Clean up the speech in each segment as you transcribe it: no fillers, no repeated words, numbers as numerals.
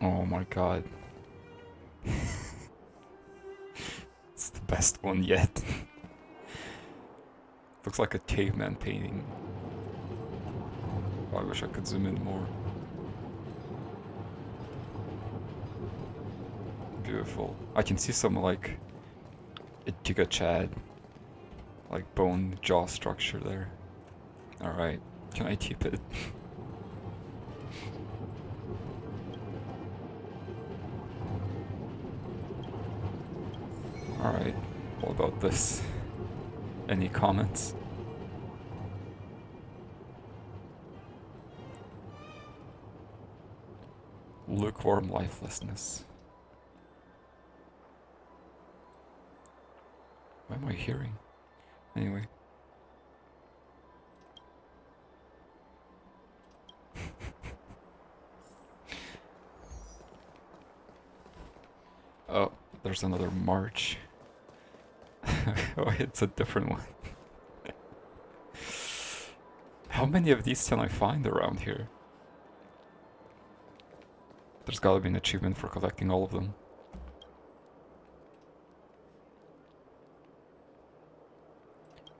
Oh my god. It's the best one yet. Looks like a caveman painting. Oh, I wish I could zoom in more. Beautiful. I can see some like a Giga Chad, like bone jaw structure there. Alright, can I keep it? Alright, what about this? Any comments? Lukewarm lifelessness. What am I hearing? Anyway. Oh, there's another march. Oh, it's a different one. How many of these can I find around here? There's gotta be an achievement for collecting all of them.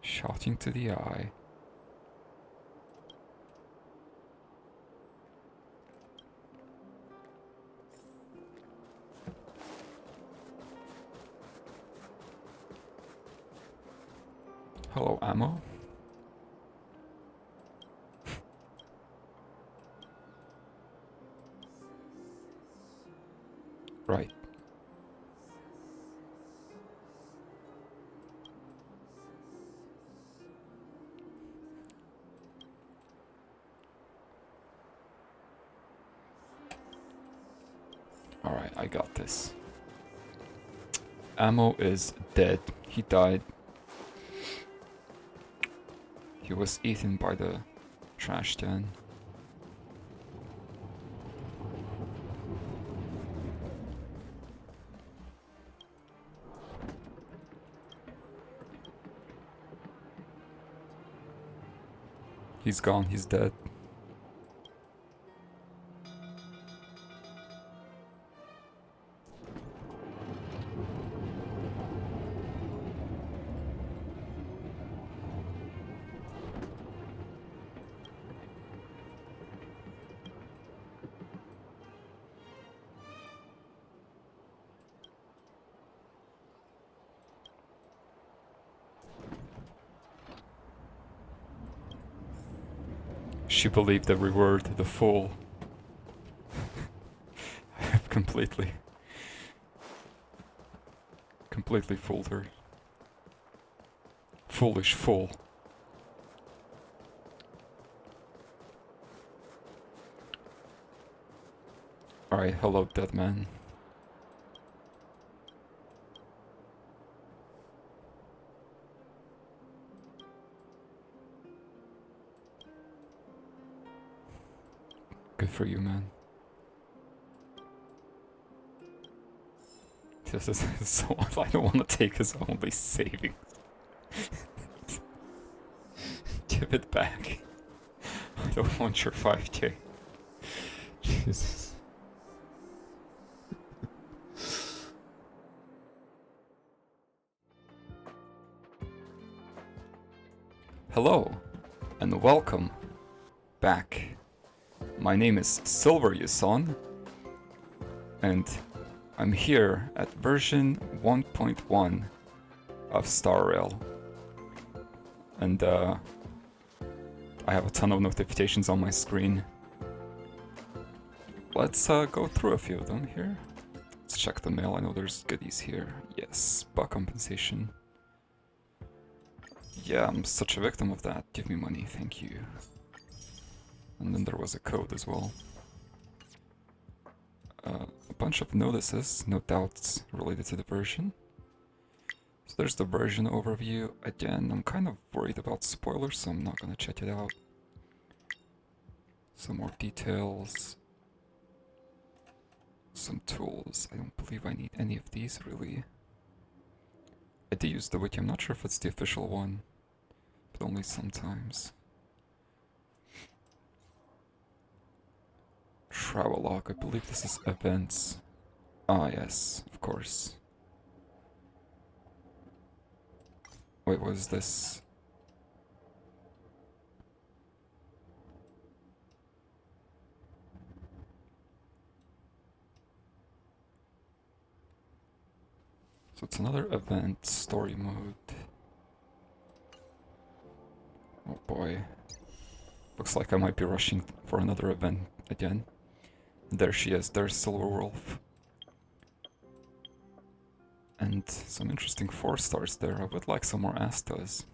Shouting to the eye. Hello, ammo. Right. Alright, I got this. Ammo is dead. He died. He was eaten by the trash can. He's gone, he's dead. She believed every word, the fool. I have completely fooled her. Foolish fool. Alright, hello, dead man. Good for you, man. This is so I don't want to take his only savings. Give it back. I don't want your 5k. Jesus. Hello, and welcome back. My name is Silverwolf, and I'm here at version 1.1 of Star Rail. And I have a ton of notifications on my screen. Let's go through a few of them here. Let's check the mail. I know there's goodies here. Yes, bug compensation. Yeah, I'm such a victim of that. Give me money, thank you. And then there was a code as well. A bunch of notices, no doubts related to the version. So there's the version overview. Again, I'm kind of worried about spoilers, so I'm not gonna check it out. Some more details. Some tools. I don't believe I need any of these, really. I do use the wiki. I'm not sure if it's the official one, but only sometimes. Travelogue, I believe this is events. Ah, yes, of course. Wait, what is this? So it's another event, story mode. Oh boy. Looks like I might be rushing for another event again. There she is, there's Silverwolf. And some interesting 4 stars there. I would like some more Astas.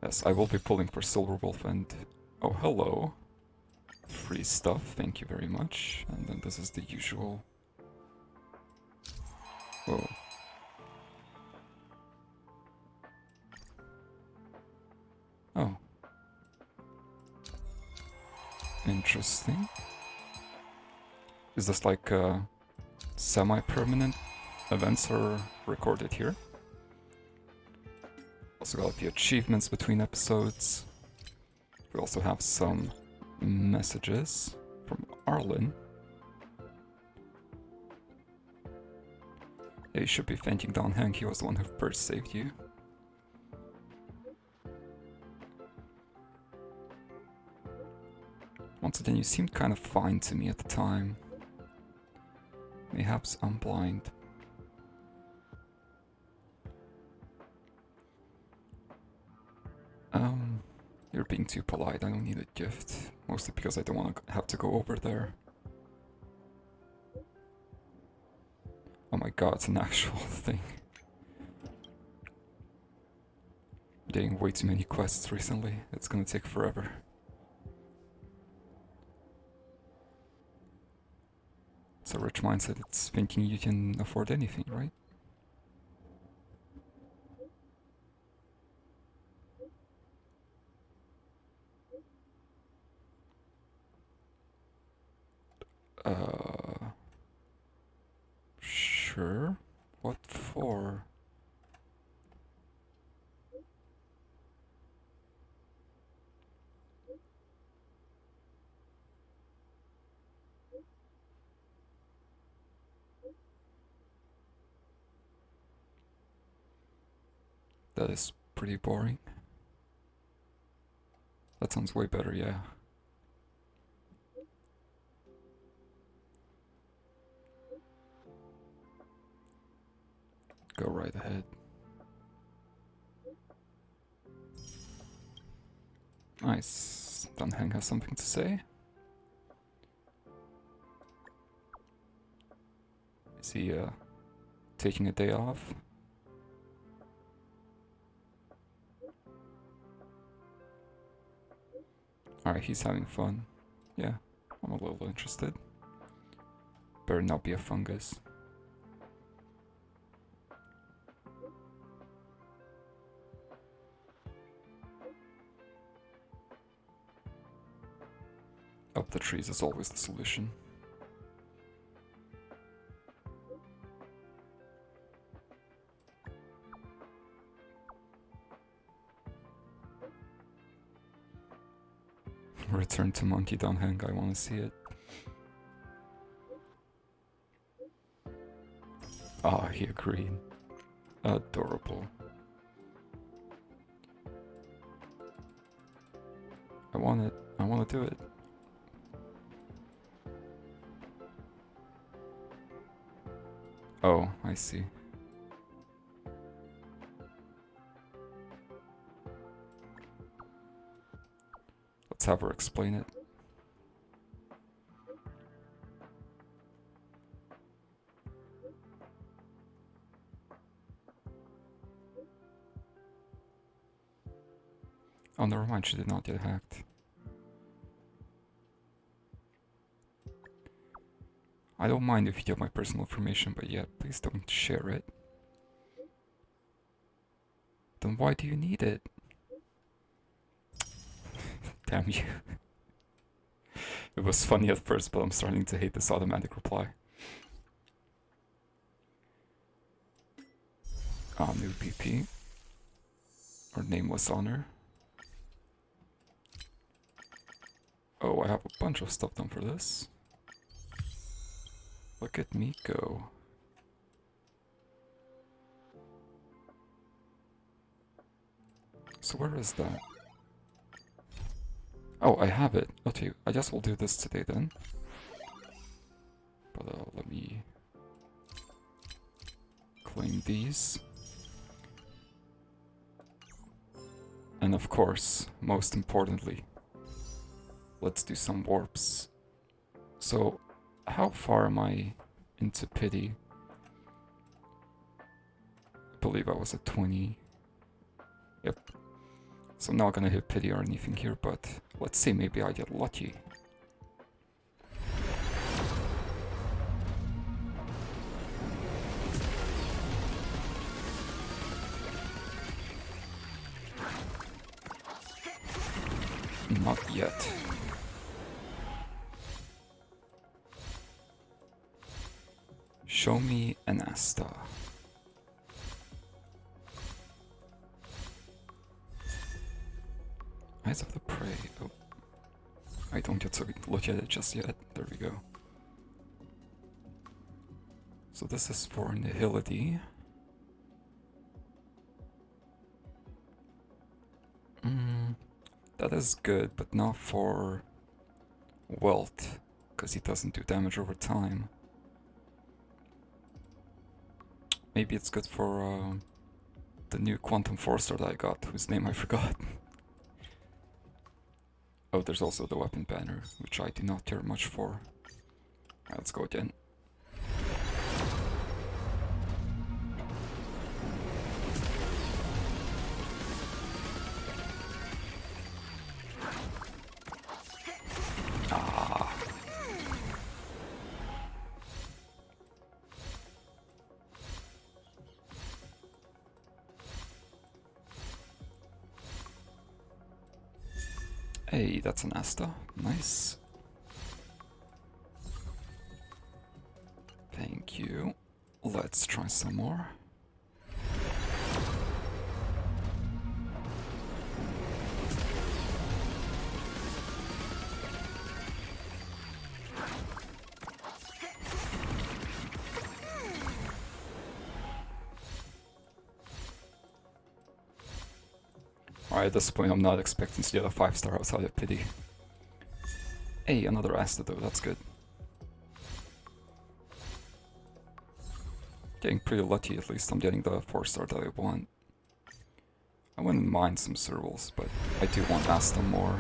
Yes, I will be pulling for Silverwolf and... Oh, hello. Free stuff, thank you very much. And then this is the usual... Whoa. Oh. Interesting. Is this like semi-permanent events are recorded here? Also got the achievements between episodes. We also have some messages from Arlen. Yeah, you should be thanking Don Hank, he was the one who first saved you. Once again, you seemed kind of fine to me at the time. Mayhaps I'm blind. You're being too polite, I don't need a gift. Mostly because I don't want to have to go over there. Oh my god, it's an actual thing. I'm getting way too many quests recently, it's gonna take forever. So rich mindset, it's thinking you can afford anything, right? Sure. What for? That is pretty boring. That sounds way better, yeah. Go right ahead. Nice. Don Hang has something to say. Is he taking a day off? Alright, he's having fun. Yeah, I'm a little interested. Better not be a fungus. Up the trees is always the solution. Return to Monkey Don Hang, I want to see it. Ah, he agreed. Adorable. I want it. I want to do it. Oh, I see. Let's have her explain it. Oh, never mind, she did not get hacked. I don't mind if you get my personal information, but yeah, please don't share it. Then why do you need it? Damn you. It was funny at first, but I'm starting to hate this automatic reply. Ah, new BP. Or nameless honor. Oh, I have a bunch of stuff done for this. Look at me go. So where is that? Oh, I have it. Okay, I guess we'll do this today then. But let me claim these. And of course, most importantly, let's do some warps. So, how far am I into pity? I believe I was at 20. Yep. So I'm not gonna hit pity or anything here, but let's see, maybe I get lucky. Not yet. Show me an Asta. Eyes of the Prey. Oh. I don't get to look at it just yet. There we go. So this is for Nihility. That is good, but not for Wealth, because he doesn't do damage over time. Maybe it's good for the new Quantum 4-star that I got, whose name I forgot. Oh, there's also the weapon banner, which I do not care much for. Alright, let's go again. Ah. Hey, that's an Asta. Nice. Thank you. Let's try some more. Alright, at this point I'm not expecting to get a 5-star outside of pity. Hey, another Asta though, that's good. Getting pretty lucky, at least I'm getting the 4-star that I want. I wouldn't mind some Silverwolves, but I do want Asta more.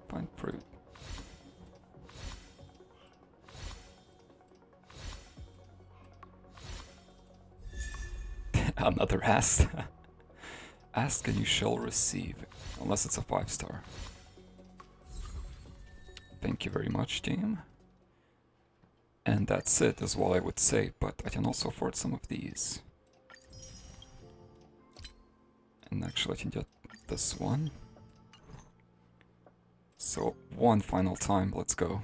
Fine fruit. Another Asta. Ask and you shall receive, unless it's a 5-star. Thank you very much, game. And that's it, is what I would say, but I can also afford some of these. And actually I can get this one. So, one final time, let's go.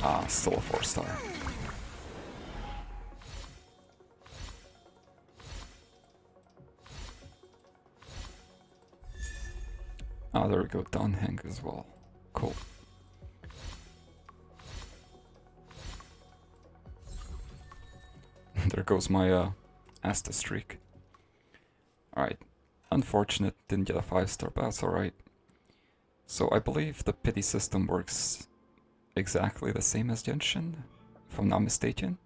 Ah, still a 4-star. Ah, there we go, Don Hank as well. Cool. There goes my Asta streak. Alright. Unfortunate, didn't get a 5-star, but that's alright. So I believe the pity system works exactly the same as Genshin, if I'm not mistaken.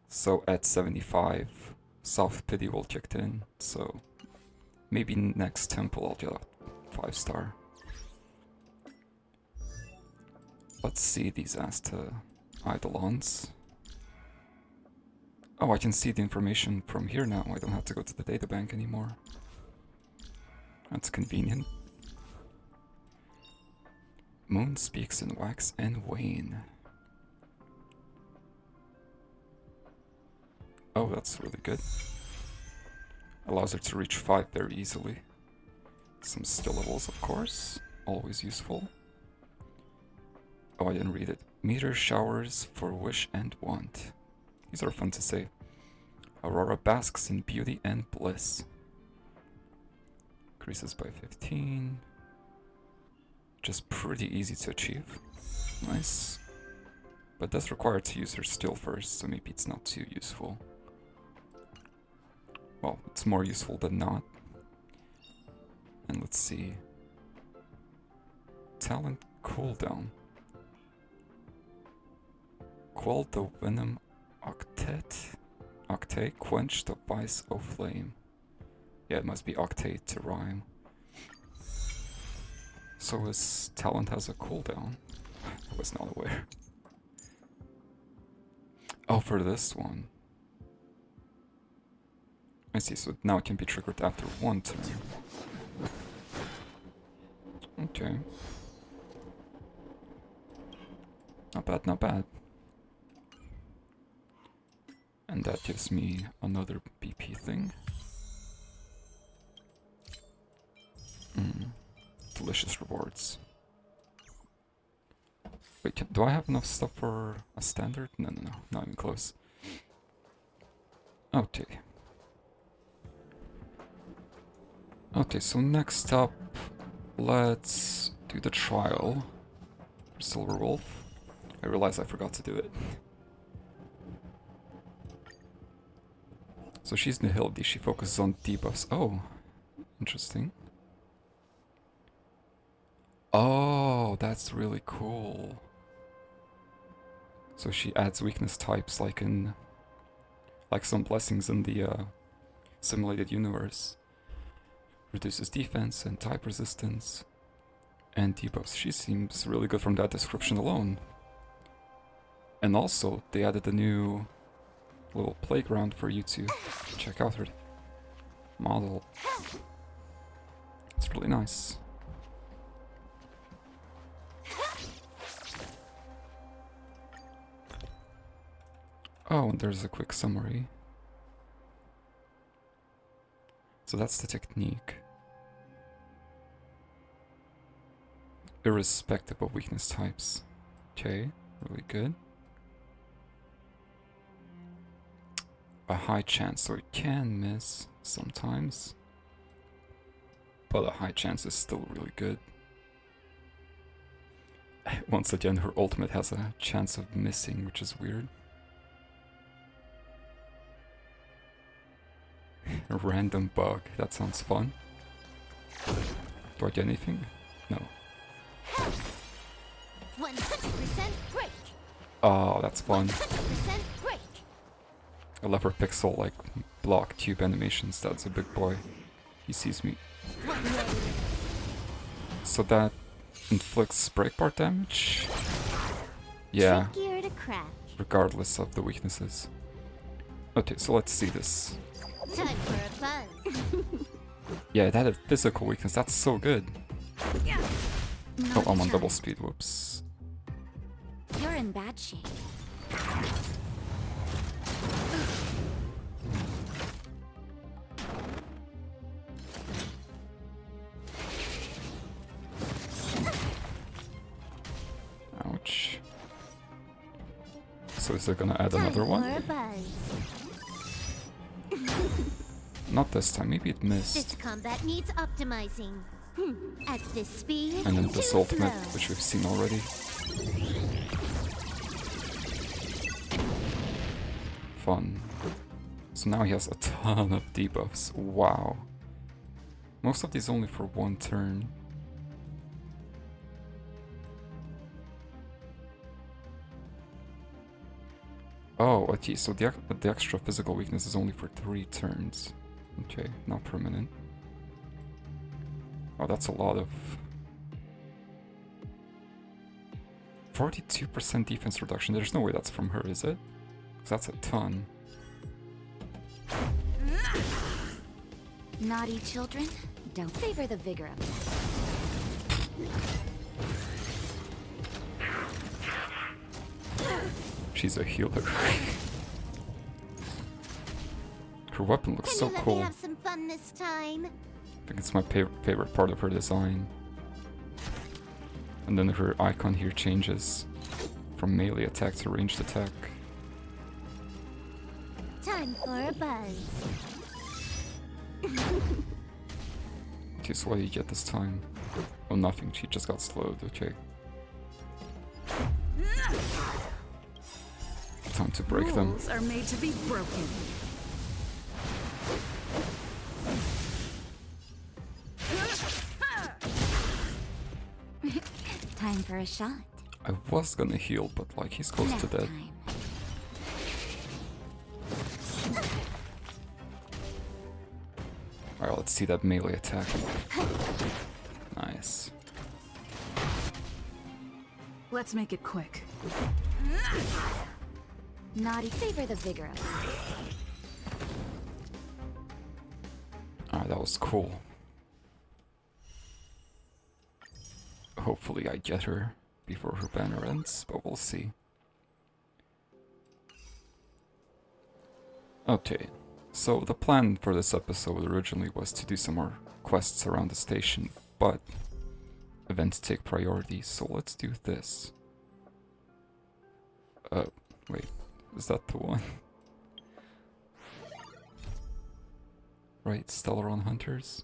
So at 75, soft pity will kick in, so maybe next temple I'll get a 5-star. Let's see these Asta Eidolons. Oh, I can see the information from here now. I don't have to go to the databank anymore. That's convenient. Moon speaks in wax and wane. Oh, that's really good. Allows her to reach 5 very easily. Some skill levels, of course. Always useful. Oh, I didn't read it. Meteor showers for wish and want. These are fun to say. Aurora basks in beauty and bliss. Increases by 15. Just pretty easy to achieve. Nice. But does require to use her skill first, so maybe it's not too useful. Well, it's more useful than not. And let's see. Talent cooldown. Quell the venom octet. Octate, quench the vice of flame. Yeah, it must be octate to rhyme. So his talent has a cooldown. I was not aware. Oh, for this one. I see, so now it can be triggered after 1 turn. Okay. Not bad, not bad. And that gives me another BP thing. Delicious rewards. Wait, do I have enough stuff for a standard? No, not even close. Okay. Okay, so next up, let's do the trial for Silverwolf. I realize I forgot to do it. So she's Nihility, she focuses on debuffs. Oh, interesting. Oh, that's really cool. So she adds weakness types like some blessings in the simulated universe. Reduces defense and type resistance and debuffs. She seems really good from that description alone. And also, they added a new little playground for you to check out her model. It's really nice. Oh, and there's a quick summary. So that's the technique. Irrespective of weakness types. Okay, really good. A high chance, so it can miss sometimes. But a high chance is still really good. Once again, her ultimate has a chance of missing, which is weird. A random bug, that sounds fun. Do I get anything? No. 100% break. Oh, that's fun. 100% break. I love her pixel, like, block tube animations. That's a big boy. He sees me. So that inflicts breakbar damage? Yeah, Trickier to crack. regardless of the weaknesses. Okay, so let's see this. Time for a buzz. Yeah, it had a physical weakness. That's so good. Oh, I'm on double chance. speed. Whoops. You're in bad shape. Ouch. So is it gonna add another Time one? for a buzz. Not this time. Maybe it This missed. combat needs optimizing. At this speed, And then too this ultimate, slow. which we've seen already. Fun. So now he has a ton of debuffs. Wow. Most of these only for 1 turn. Oh, okay, so the extra physical weakness is only for 3 turns. Okay, not permanent. Oh, that's a lot of... 42% defense reduction. There's no way that's from her, is it? 'Cause that's a ton. Naughty children, don't favor the vigor of She's a healer. Her weapon looks Can so you let cool. me have some fun this time? I think it's my favorite part of her design. And then her icon here changes from melee attack to ranged attack. Time for a buzz. Okay, so what do you get this time? Oh, nothing. She just got slowed. Okay. Time to break them. Rules are made to be broken. Time for a shot. I was gonna heal, but like he's close to dead. Time. Alright, let's see that melee attack. Nice. Let's make it quick. Naughty. Savor the vigor of it. Alright, that was cool. Hopefully I get her before her banner ends, but we'll see. Okay, so the plan for this episode originally was to do some more quests around the station, but events take priority, so let's do this. Wait, is that the one? Right, Stellaron Hunters?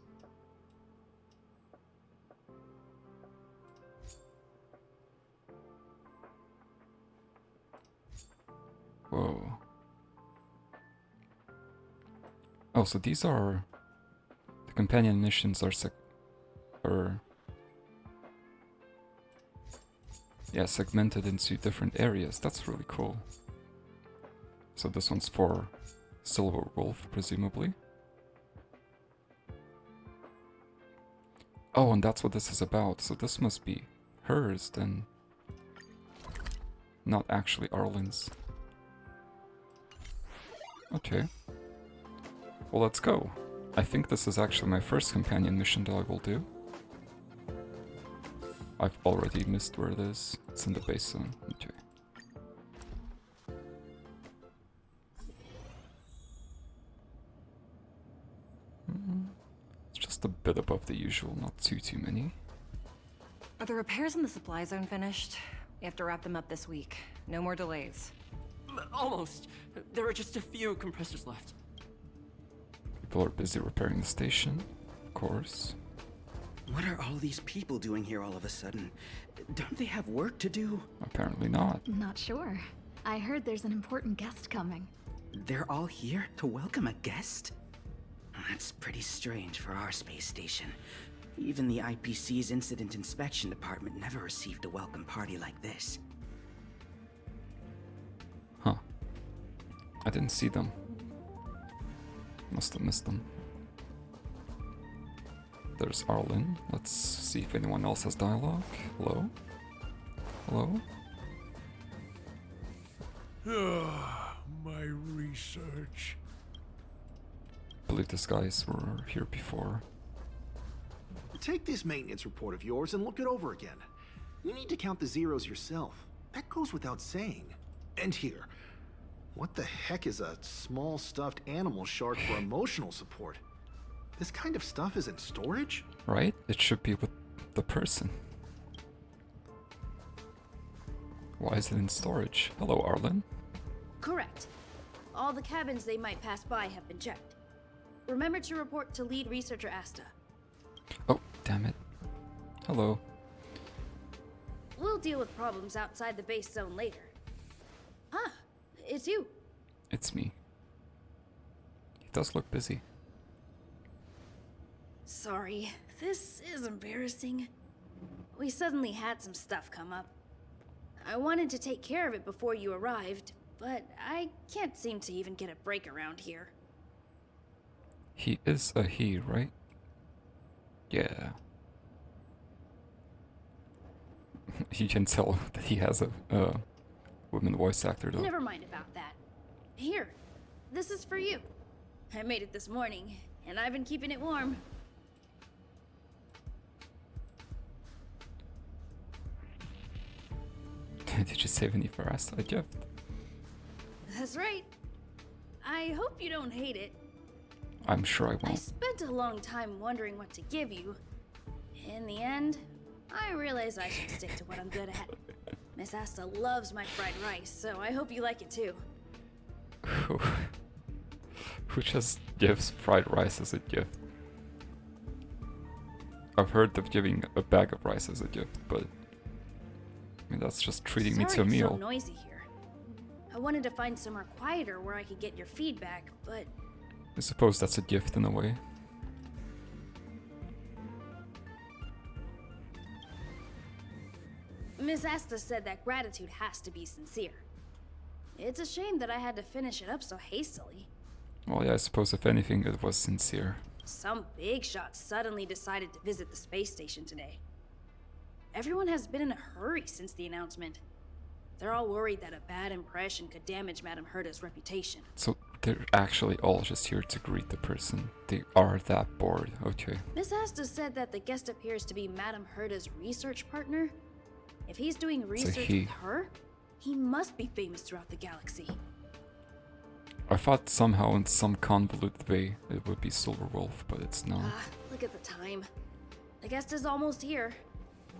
Whoa. Oh, so these are... The companion missions are segmented into different areas. That's really cool. So this one's for Silverwolf, presumably. Oh, and that's what this is about. So this must be hers, then. Not actually Arlen's. Okay. Well, let's go. I think this is actually my first companion mission that I will do. I've already missed where it is. It's in the base zone. Okay. It's just a bit above the usual, not too many. Are the repairs in the supply zone finished? We have to wrap them up this week. No more delays. Almost. There are just a few compressors left. People are busy repairing the station, of course. What are all these people doing here all of a sudden? Don't they have work to do? Apparently not. Not sure. I heard there's an important guest coming. They're all here to welcome a guest? That's pretty strange for our space station. Even the IPC's Incident Inspection Department never received a welcome party like this. Huh. I didn't see them. Must have missed them. There's Arlen. Let's see if anyone else has dialogue. Hello? Hello? My research. I believe these guys were here before. Take this maintenance report of yours and look it over again. You need to count the zeros yourself. That goes without saying. And here. What the heck is a small stuffed animal shark for emotional support? This kind of stuff is in storage? Right? It should be with the person. Why is it in storage? Hello, Arlen. Correct. All the cabins they might pass by have been checked. Remember to report to lead researcher Asta. Oh, damn it. Hello. We'll deal with problems outside the base zone later. Huh, it's you. It's me. He does look busy. Sorry, this is embarrassing. We suddenly had some stuff come up. I wanted to take care of it before you arrived, but I can't seem to even get a break around here. He is a he, right? Yeah. You can tell that he has a woman voice actor though. Never mind about that. Here, this is for you. I made it this morning, and I've been keeping it warm. Did you save any for us, a gift? That's right. I hope you don't hate it. I'm sure I I won't. spent a long time wondering what to give you. In the end, I realize I should stick to what I'm good at. Miss Asta loves my fried rice, so I hope you like it too. Who just gives fried rice as a gift? I've heard of giving a bag of rice as a gift, but I mean that's just treating me to a Sorry it's meal. so noisy here. I wanted to find somewhere quieter where I could get your feedback, but I suppose that's a gift in a way. Miss Asta said that gratitude has to be sincere. It's a shame that I had to finish it up so hastily. Well, yeah, I suppose if anything, it was sincere. Some big shot suddenly decided to visit the space station today. Everyone has been in a hurry since the announcement. They're all worried that a bad impression could damage Madame Herta's reputation. So they're actually all just here to greet the person. They are that bored. Okay. Miss Asta said that the guest appears to be Madame Herta's research partner. If he's doing research he. with her, he must be famous throughout the galaxy. I thought somehow in some convoluted way it would be Silverwolf, but it's not. Ah, look at the time. The guest is almost here.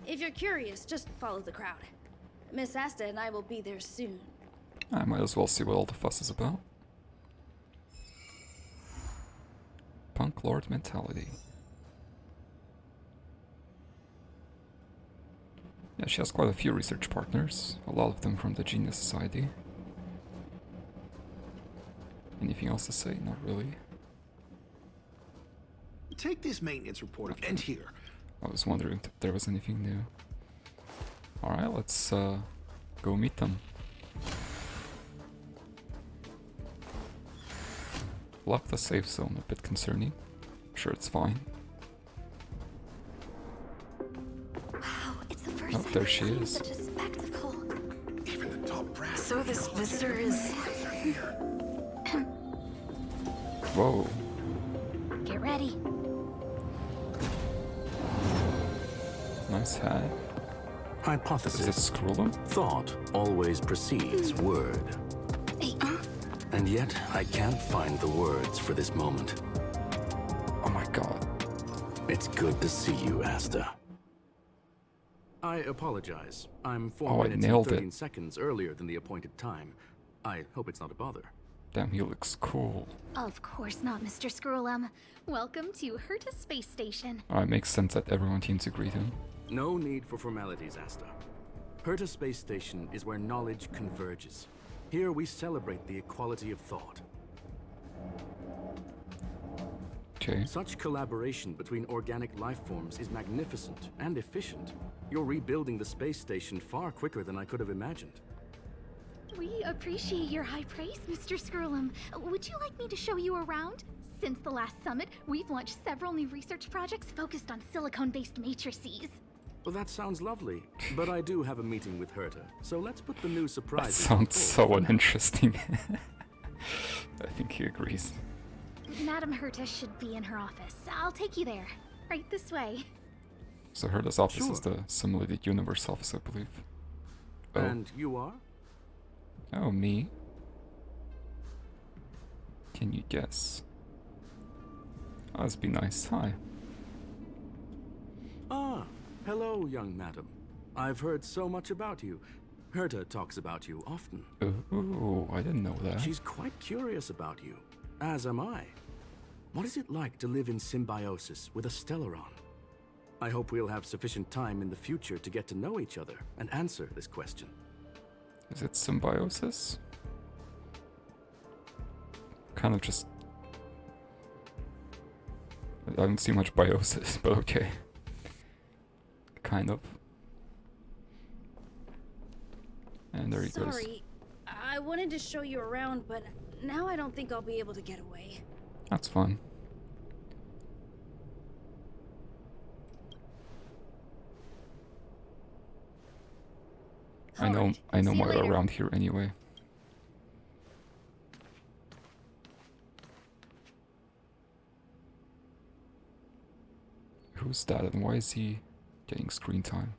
If you're curious, just follow the crowd. Miss Asta and I will be there soon. I might as well see what all the fuss is about. Punklorde Mentality. Yeah, she has quite a few research partners, a lot of them from the Genius Society. Anything else to say? Not really. Take this maintenance report and here. I was wondering if there was anything new. Alright, let's go meet them. Left the safe zone, a bit concerning. Sure, it's fine. Wow, it's the first Oh, time there I've she seen is. such a spectacle. Even the top brass. So this visitor is... Whoa. Get ready. Nice hat. Hypothesis. Is it Scrollum? Thought always precedes word. And yet, I can't find the words for this moment. Oh my god. It's good to see you, Asta. I apologize. I'm 4 Oh, I minutes nailed and it. 13 seconds earlier than the appointed time. I hope it's not a bother. Damn, he looks cool. Of course not, Mr. Scrollum. Welcome to Herta Space Station. Alright, makes sense that everyone came to greet him. No need for formalities, Asta. Herta Space Station is where knowledge converges. Here we celebrate the equality of thought. Okay. Such collaboration between organic life forms is magnificent and efficient. You're rebuilding the space station far quicker than I could have imagined. We appreciate your high praise, Mr. Scrollum. Would you like me to show you around? Since the last summit, we've launched several new research projects focused on silicone-based matrices. Well, that sounds lovely, but I do have a meeting with Herta, so let's put the new That surprises on sounds hold. so uninteresting. I think he agrees. Madame Herta should be in her office. I'll take you there. Right this way. So Herta's office is Sure. the simulated universe office, I believe. Oh. And you are? Oh, me? Can you guess? Oh, that'd be nice. Hi. Ah, hello, young madam. I've heard so much about you. Herta talks about you often. Ooh, I didn't know that. She's quite curious about you, as am I. What is it like to live in symbiosis with a Stellaron? I hope we'll have sufficient time in the future to get to know each other and answer this question. Is it symbiosis? Kind of just... I don't see much biosis, but okay. Kind of. And there he goes. Sorry, I wanted to show you around, but now I don't think I'll be able to get away. That's fun. I know Alright, my see you way later. around here anyway. Who's that and why is he getting screen time?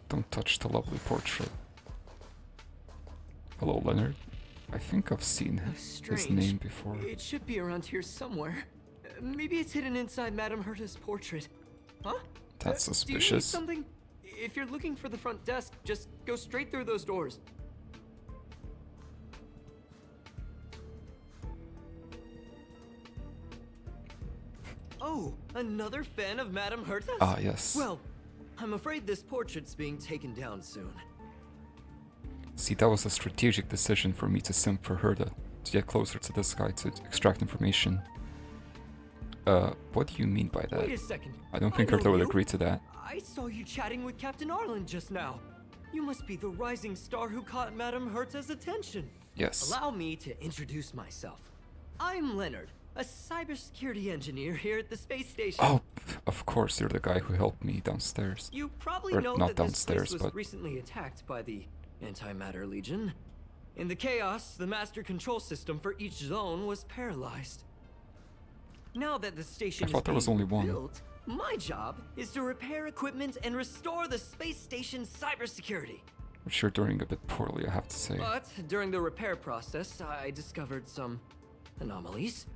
Don't touch the lovely portrait. Hello, Leonard. I think I've seen his Strange. name before. It should be around here somewhere. Maybe it's hidden inside Madame Herta's portrait. Huh? That's Do you need suspicious. something? If you're looking for the front desk, just go straight through those doors. Oh, another fan of Madame Herta's? Ah, yes. Well, I'm afraid this portrait's being taken down soon. See, that was a strategic decision for me to simp for Herta, to get closer to this guy to extract information. What do you mean by that? Wait a second. I don't think know Herta would you. agree to that. I saw you chatting with Captain Arlen just now. You must be the rising star who caught Madame Herta's attention. Yes. Allow me to introduce myself. I'm Leonard, a cybersecurity engineer here at the space station. Oh, of course, you're the guy who helped me downstairs. You probably Or know not that this downstairs, place was but recently attacked by the Antimatter Legion. In the chaos, the master control system for each zone was paralyzed. Now that the station I thought there was is being only one. built, my job is to repair equipment and restore the space station's cybersecurity. which you're doing a bit poorly, I have to say. But during the repair process, I discovered some anomalies.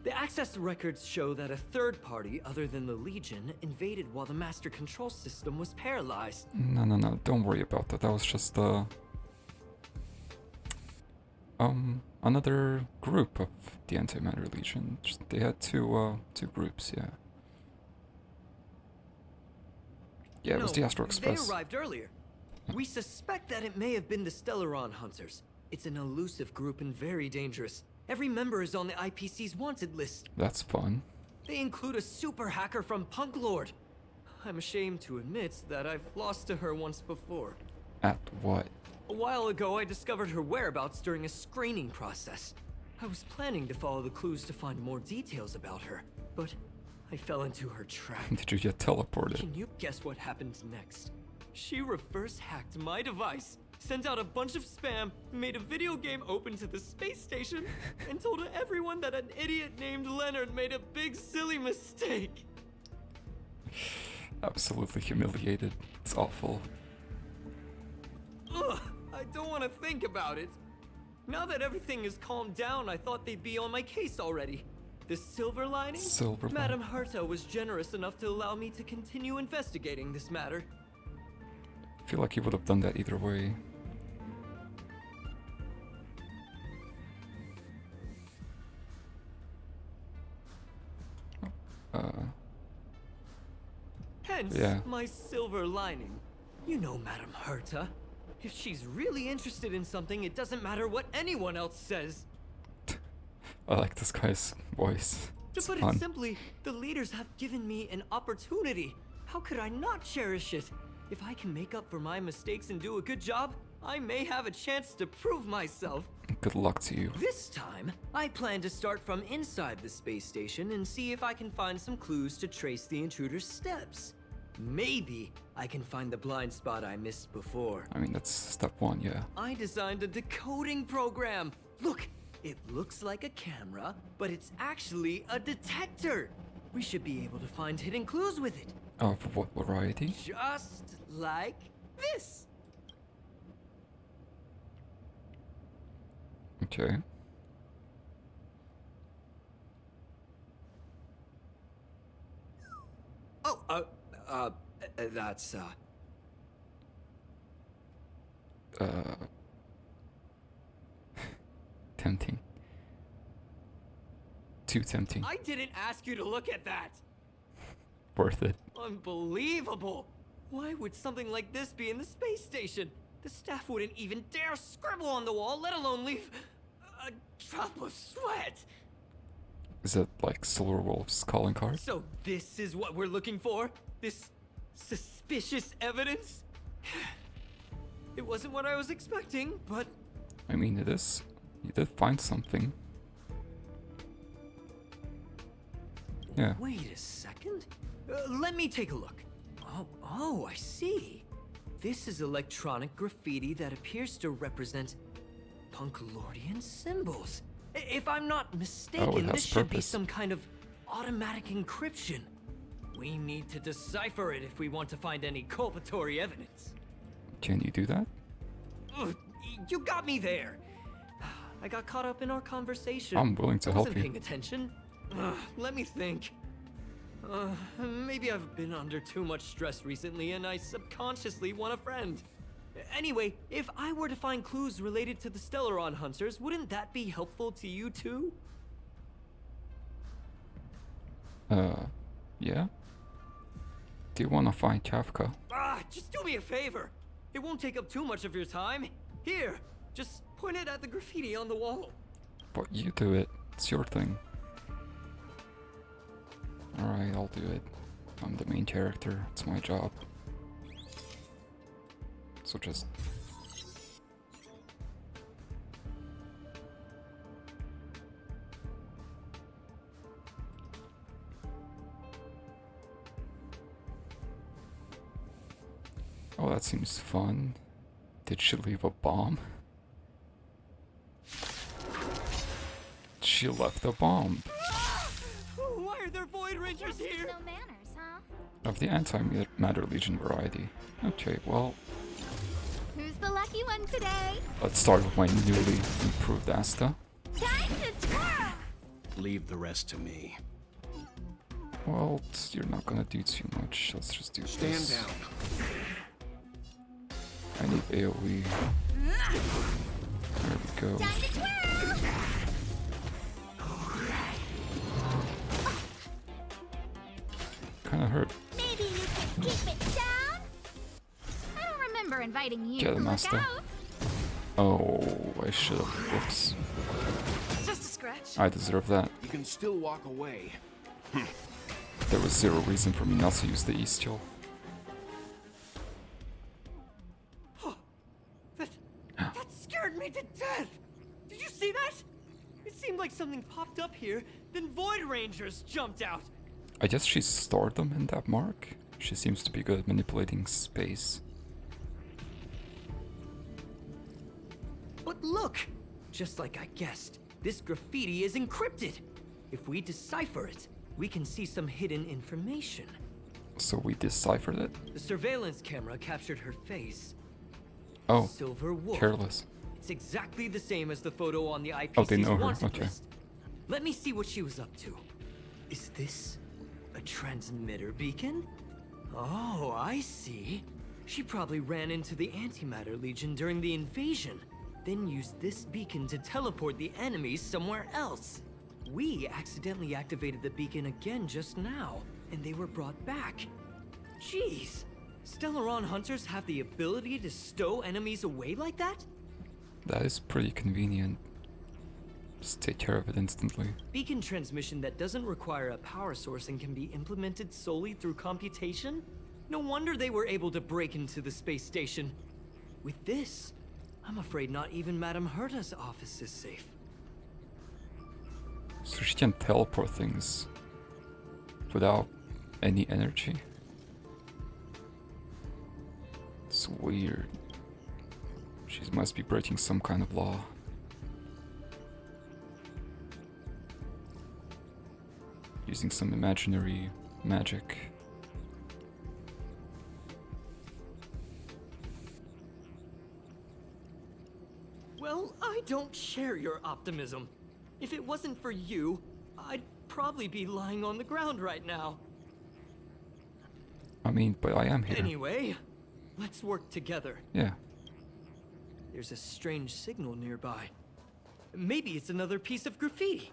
The access records show that a third party other than the Legion invaded while the master control system was paralyzed. No, don't worry about that. That was just another group of the Antimatter Legion. They had two groups, yeah. Yeah, it was the Astro Express. They arrived earlier. We suspect that it may have been the Stellaron Hunters. It's an elusive group and very dangerous. Every member is on the IPC's wanted list. That's fun. They include a super hacker from Punklorde. I'm ashamed to admit that I've lost to her once before. At what? A while ago, I discovered her whereabouts during a screening process. I was planning to follow the clues to find more details about her, but I fell into her trap. Did you get teleported? Can you guess what happened next? She reverse hacked my device, sent out a bunch of spam, made a video game open to the space station, and told everyone that an idiot named Leonard made a big silly mistake. Absolutely humiliated. It's awful. Ugh, I don't want to think about it. Now that everything is calmed down, I thought they'd be on my case already. The silver lining? Silver lining. Madame Herta was generous enough to allow me to continue investigating this matter. I feel like you would have done that either way. Hence, yeah. my silver lining. You know Madame Herta. If she's really interested in something, it doesn't matter what anyone else says. I like this guy's voice. To It's put fun. it simply, the leaders have given me an opportunity. How could I not cherish it? If I can make up for my mistakes and do a good job, I may have a chance to prove myself. Good luck to you. This time, I plan to start from inside the space station and see if I can find some clues to trace the intruder's steps. Maybe I can find the blind spot I missed before. I mean, that's step one, yeah. I designed a decoding program. Look, it looks like a camera, but it's actually a detector. We should be able to find hidden clues with it. Of what variety? Just like this. Okay. Oh, that's, Tempting. Too tempting. I didn't ask you to look at that. Worth it. Unbelievable. Why would something like this be in the space station? The staff wouldn't even dare scribble on the wall, let alone leave a drop of sweat. Is it like Silverwolf's calling card? So this is what we're looking for? This suspicious evidence? It wasn't what I was expecting, but... I mean, it is. You did find something. Yeah. Wait a second. Let me take a look. Oh, I see. This is electronic graffiti that appears to represent Punklordian symbols. If I'm not mistaken, has this should be purpose. some kind of automatic encryption. We need to decipher it if we want to find any culpatory evidence. Can you do that? Ugh, You got me there. I got caught up in our conversation. I'm willing to help wasn't you. paying attention. Let me think. Maybe I've been under too much stress recently and I subconsciously want a friend. Anyway, if I were to find clues related to the Stellaron Hunters, wouldn't that be helpful to you too? Yeah? Do you wanna find Kafka? Just do me a favor. It won't take up too much of your time. Here, just point it at the graffiti on the wall. But you do it. It's your thing. Alright, I'll do it. I'm the main character. It's my job. So just... Oh, that seems fun. Did she leave a bomb? She left a bomb. Why are there Void Rangers here? No manners, huh? Of the anti-matter legion variety. Okay, well, Who's the lucky one today? let's start with my newly improved Asta. Time to twirl! Leave the rest to me. Well, you're not gonna do too much. Let's just do Stand this. down. I need AoE. There we go. Time to twirl! Kinda hurt. Maybe you can keep it down? I don't remember inviting you Get to him, look Asta. out. Oh, I should have. Whoops. Just a scratch. I deserve that. You can still walk away. There was zero reason for me not to use the Eastial. That scared me to death! Did you see that? It seemed like something popped up here, then Void Rangers jumped out. I guess she stored them in that mark. She seems to be good at manipulating space. But look! Just like I guessed, this graffiti is encrypted. If we decipher it, we can see some hidden information. So we deciphered it? The surveillance camera captured her face. Oh, Silverwolf. careless. It's exactly the same as the photo on the IPC's Oh, they know her, wanted okay. list. Let me see what she was up to. Is this a transmitter beacon? Oh, I see. She probably ran into the Antimatter Legion during the invasion, then used this beacon to teleport the enemies somewhere else. We accidentally activated the beacon again just now, and they were brought back. Jeez, Stellaron Hunters have the ability to stow enemies away like that? That is pretty convenient. Just take care of it instantly. Beacon transmission that doesn't require a power source and can be implemented solely through computation? No wonder they were able to break into the space station. With this, I'm afraid not even Madame Herta's office is safe. So she can teleport things without any energy? It's weird. She must be breaking some kind of law. Using some imaginary magic. Well, I don't share your optimism. If it wasn't for you, I'd probably be lying on the ground right now. I mean, but I am here. Anyway, let's work together. Yeah. There's a strange signal nearby. Maybe it's another piece of graffiti.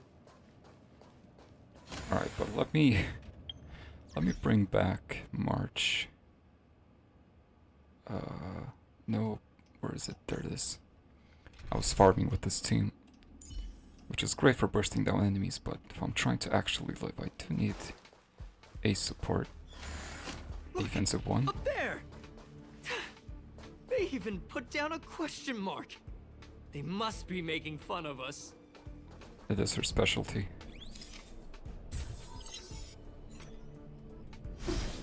Alright, but let me bring back March. No, where is it? There it is. I was farming with this team, which is great for bursting down enemies, but if I'm trying to actually live, I do need a support. Look, defensive one. Up there! They even put down a question mark. They must be making fun of us. It is her specialty.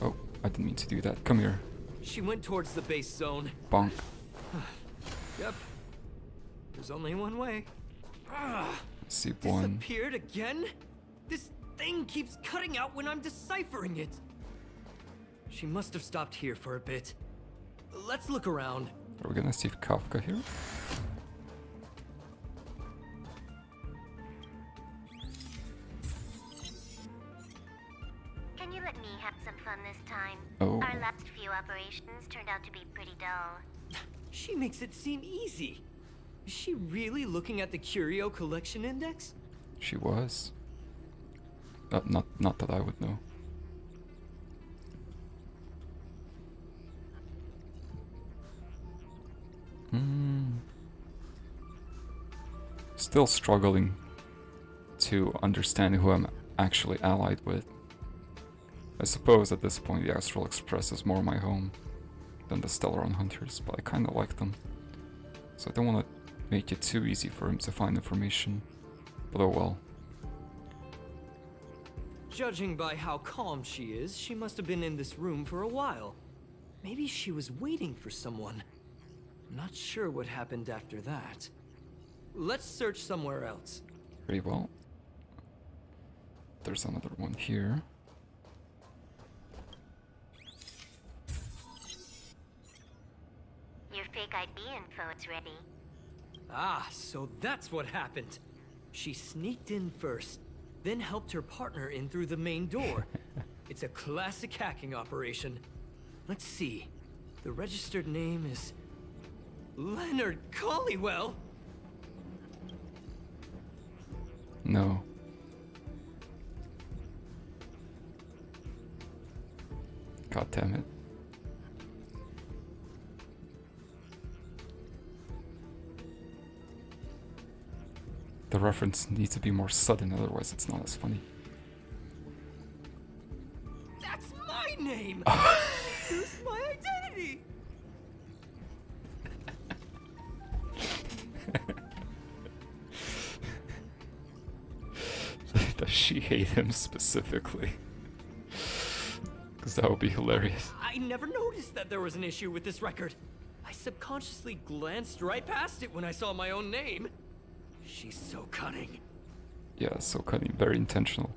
Oh, I didn't mean to do that. Come here. She went towards the base zone. Bonk. Yep. There's only one way. See one. Disappeared again? This thing keeps cutting out when I'm deciphering it. She must have stopped here for a bit. Let's look around. Are we gonna see Kafka here? No. Our last few operations turned out to be pretty dull. She makes it seem easy. Is she really looking at the Curio Collection Index? She was. Not that I would know. Still struggling to understand who I'm actually allied with. I suppose at this point the Astral Express is more my home than the Stellaron Hunters, but I kinda like them. So I don't want to make it too easy for him to find information. But oh well. Judging by how calm she is, she must have been in this room for a while. Maybe she was waiting for someone. I'm not sure what happened after that. Let's search somewhere else. Very well. There's another one here. Your fake ID info is ready. Ah, so that's what happened. She sneaked in first, then helped her partner in through the main door. It's a classic hacking operation. Let's see. The registered name is Leonard Collywell. No. God damn it. The reference needs to be more sudden, otherwise it's not as funny. That's my name! Here's my identity! Does she hate him specifically? Because that would be hilarious. I never noticed that there was an issue with this record. I subconsciously glanced right past it when I saw my own name. She's so cunning. Yeah, so cunning, very intentional.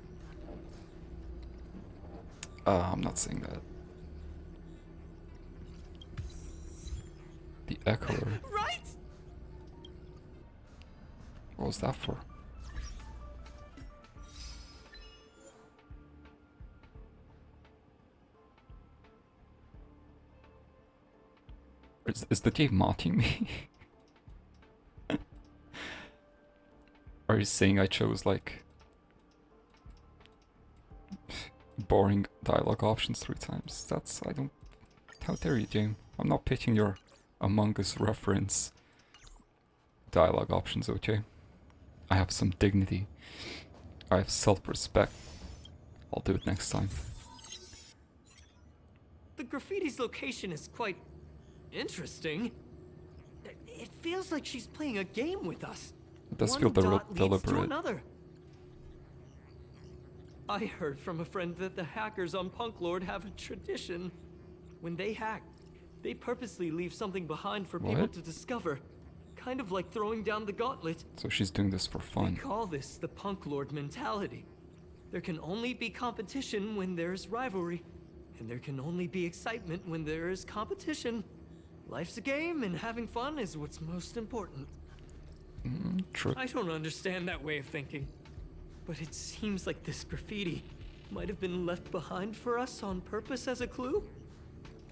I'm not saying that. The Echoer. Right? What was that for? Is the game mocking me? Are you saying I chose like boring dialogue options 3 times? I don't. How dare you, game? I'm not pitching your Among Us reference dialogue options, okay? I have some dignity. I have self-respect. I'll do it next time. The graffiti's location is quite interesting. It feels like she's playing a game with us. It does One feel dot leads to deliberate. another. I heard from a friend that the hackers on Punklorde have a tradition. When they hack, they purposely leave something behind for people What? to discover. Kind of like throwing down the gauntlet. So she's doing this for They fun. call this the Punklorde Mentality. There can only be competition when there's rivalry. And there can only be excitement when there is competition. Life's a game, and having fun is what's most important. True. I don't understand that way of thinking. But it seems like this graffiti might have been left behind for us on purpose as a clue.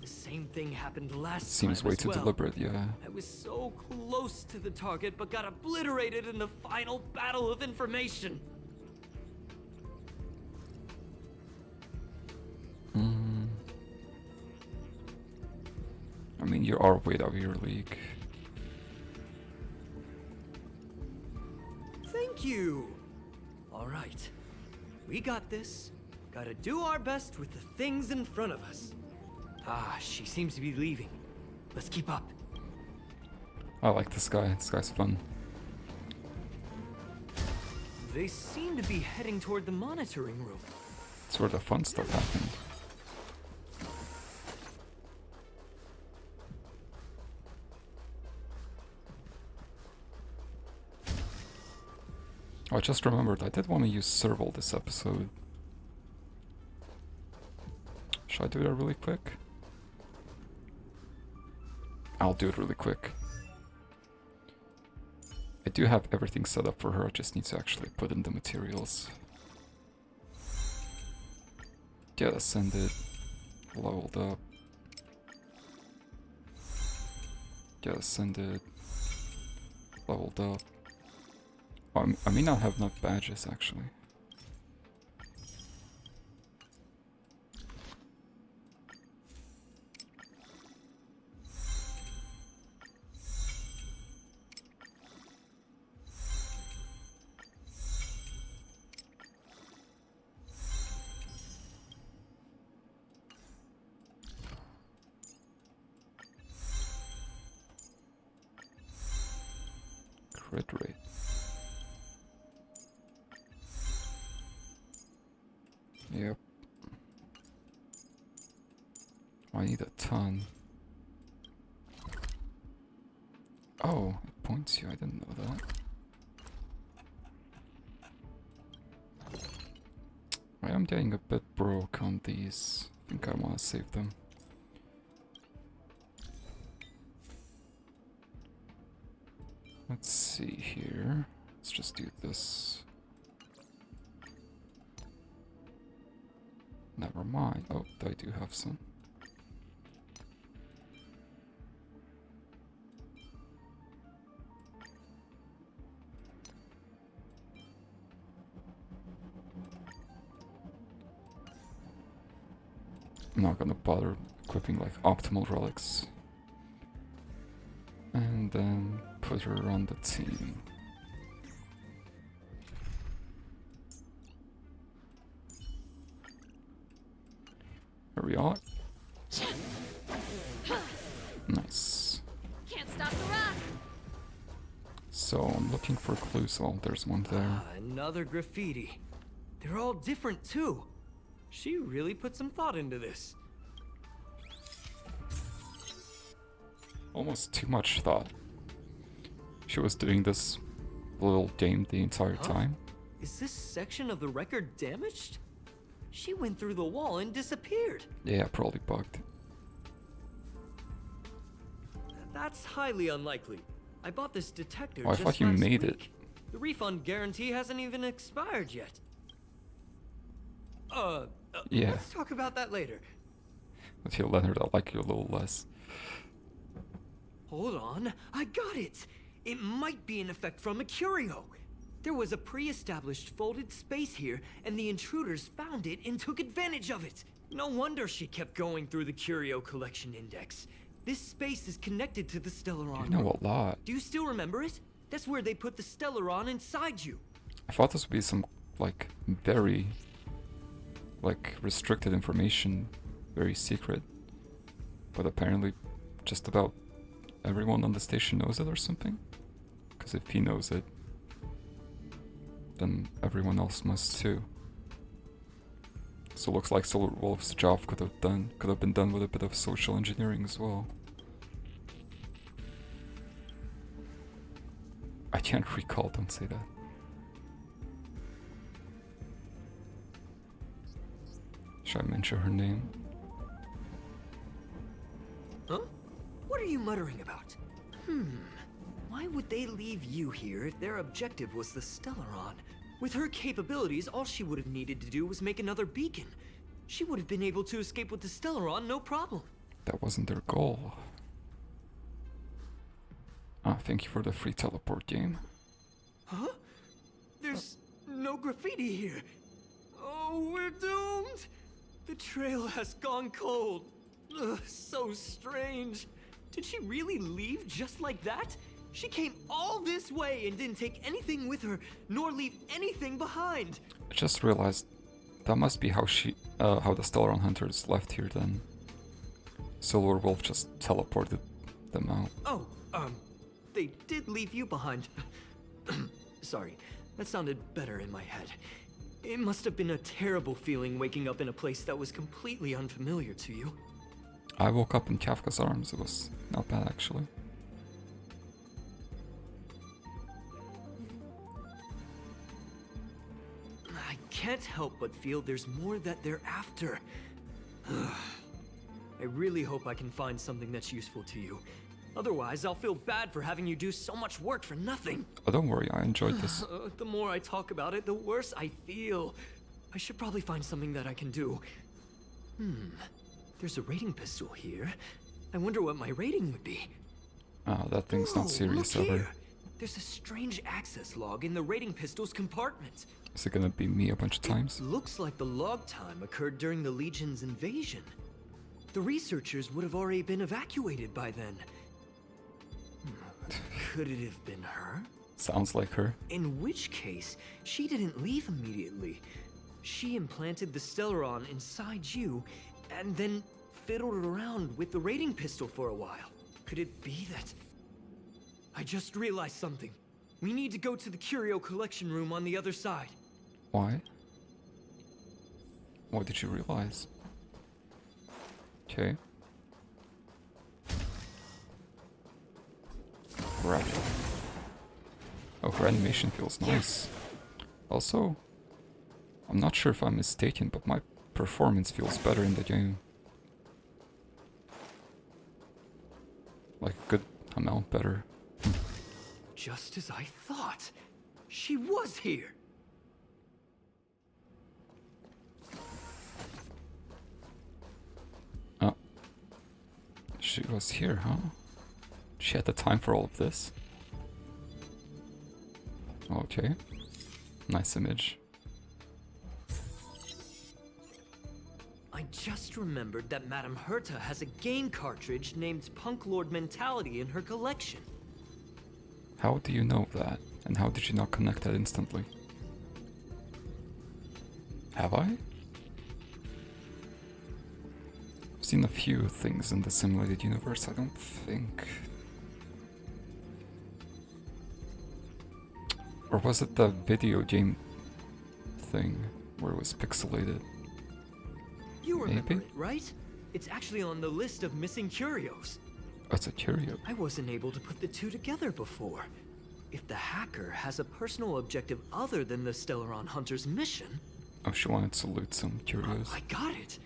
The same thing happened last Seems time way as too well. deliberate, yeah. I was so close to the target, but got obliterated in the final battle of information. I mean, you are way out of your league. Thank you. All right. We got this. Gotta do our best with the things in front of us. Ah, she seems to be leaving. Let's keep up. I like this guy. This guy's fun. They seem to be heading toward the monitoring room. It's where the fun stuff happened. Oh, I just remembered, I did want to use Serval this episode. Should I do that really quick? I'll do it really quick. I do have everything set up for her, I just need to actually put in the materials. Get ascended. Leveled up. Get ascended. Leveled up. Oh, I may not have enough badges actually. Crit rate. Yep. I need a ton. Oh, it points you. I didn't know that. I am getting a bit broke on these. I think I want to save them. Let's see here. Let's just do this. Never mind. Oh, I do have some. I'm not gonna bother equipping like optimal relics. And then put her on the team. Here we are. Nice. Can't stop the rock. So I'm looking for clues. Oh, there's one there. Another graffiti. They're all different too. She really put some thought into this. Almost too much thought. She was doing this little game the entire time. Is this section of the record damaged? She went through the wall and disappeared. Yeah, probably bugged. That's highly unlikely. I bought this detector Oh, I just thought you last made week. it. The refund guarantee hasn't even expired yet. Yeah. Let's talk about that later. But you Leonard, I like you a little less. Hold on, I got it! It might be an effect from a curio. There was a pre-established folded space here, and the intruders found it and took advantage of it. No wonder she kept going through the curio collection index. This space is connected to the Stellaron. You know a lot. Do you still remember it? That's where they put the Stellaron inside you. I thought this would be some, like, very, like, restricted information, very secret. But apparently, just about everyone on the station knows it or something? Because if he knows it, then everyone else must too. So looks like Silverwolf's job could have been done with a bit of social engineering as well. I can't recall, don't say that. Should I mention her name? Huh? What are you muttering about? Why would they leave you here if their objective was the Stellaron? With her capabilities, all she would have needed to do was make another beacon. She would have been able to escape with the Stellaron, no problem. That wasn't their goal. Ah, thank you for the free teleport game. Huh? There's no graffiti here. Oh, we're doomed! The trail has gone cold. Ugh, so strange. Did she really leave just like that? She came all this way and didn't take anything with her, nor leave anything behind. I just realized that must be how how the Stellaron hunters left here then. Silverwolf just teleported them out. Oh, they did leave you behind. Sorry, that sounded better in my head. It must have been a terrible feeling waking up in a place that was completely unfamiliar to you. I woke up in Kafka's arms. It was not bad actually. I can't help but feel there's more that they're after. I really hope I can find something that's useful to you. Otherwise, I'll feel bad for having you do so much work for nothing. Oh, don't worry, I enjoyed this. The more I talk about it, the worse I feel. I should probably find something that I can do. There's a rating pistol here. I wonder what my rating would be. Oh, that thing's not serious look ever. here. There's a strange access log in the rating pistol's compartment. Is it gonna be me a bunch of times? Looks like the log time occurred during the Legion's invasion. The researchers would have already been evacuated by then. Could it have been her? Sounds like her. In which case, she didn't leave immediately. She implanted the Stellaron inside you, and then fiddled around with the rating pistol for a while. Could it be that... I just realized something. We need to go to the curio collection room on the other side. Why? What did you realize? Okay. Right. Oh, her animation feels nice. Also, I'm not sure if I'm mistaken, but my performance feels better in the game. Like a good amount better. Just as I thought. She was here. Oh. She was here, huh? She had the time for all of this. Okay. Nice image. I just remembered that Madame Herta has a game cartridge named Punklorde Mentality in her collection. How do you know that? And how did you not connect that instantly? Have I? I've seen a few things in the simulated universe, I don't think. Or was it the video game thing where it was pixelated? You remember Maybe? it, right? It's actually on the list of missing curios. Oh, it's a curio. I wasn't able to put the two together before. If the hacker has a personal objective other than the Stellaron Hunter's mission... Oh, she wanted to loot some curios. I got it!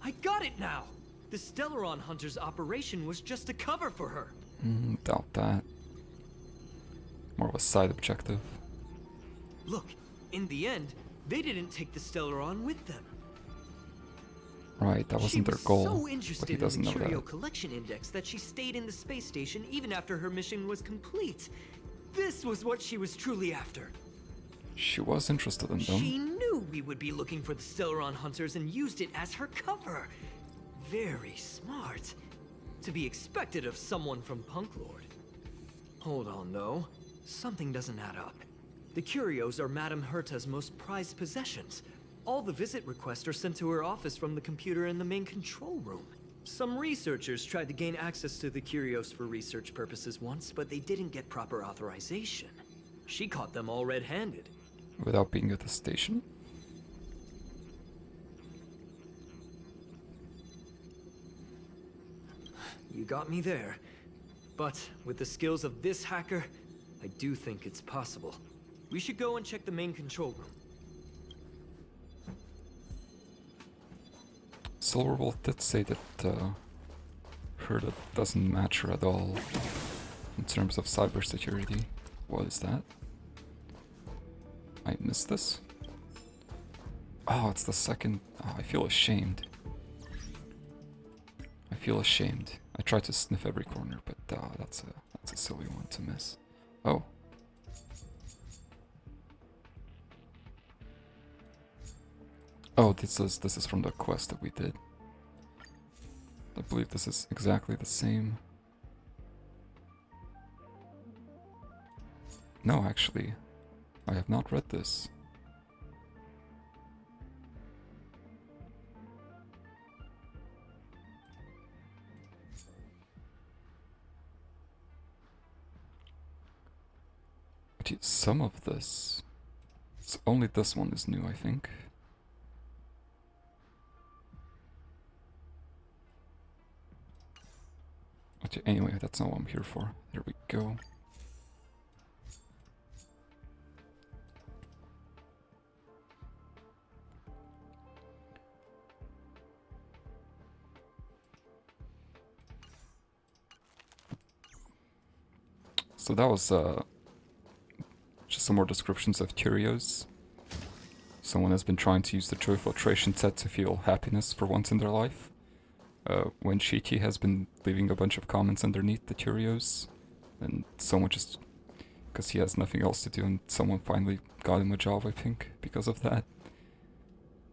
I got it now! The Stellaron Hunter's operation was just a cover for her. Doubt that. More of a side objective. Look, in the end, they didn't take the Stellaron with them. Right, that wasn't their She goal. was so But he interested doesn't in the know Curio that. Collection Index that she stayed in the space station even after her mission was complete. This was what she was truly after. She was interested in them. She knew we would be looking for the Stellaron Hunters and used it as her cover. Very smart. To be expected of someone from Punklorde. Hold on, though. Something doesn't add up. The curios are Madame Herta's most prized possessions. All the visit requests are sent to her office from the computer in the main control room. Some researchers tried to gain access to the curios for research purposes once, but they didn't get proper authorization. She caught them all red-handed. Without being at the station? You got me there. But with the skills of this hacker, I do think it's possible. We should go and check the main control room. Silverwolf did say that Herta doesn't match her at all in terms of cybersecurity. What is that? I missed this? Oh, it's the second. Oh, I feel ashamed. I feel ashamed. I try to sniff every corner, but that's a silly one to miss. Oh. Oh, this is from the quest that we did. I believe this is exactly the same. No, actually, I have not read this. But some of this, so only this one is new, I think. Okay, anyway, that's not what I'm here for. There we go. So that was just some more descriptions of curios. Someone has been trying to use the true filtration set to feel happiness for once in their life. when Shiki has been leaving a bunch of comments underneath the curios, and someone just, because he has nothing else to do, and someone finally got him a job, I think, because of that.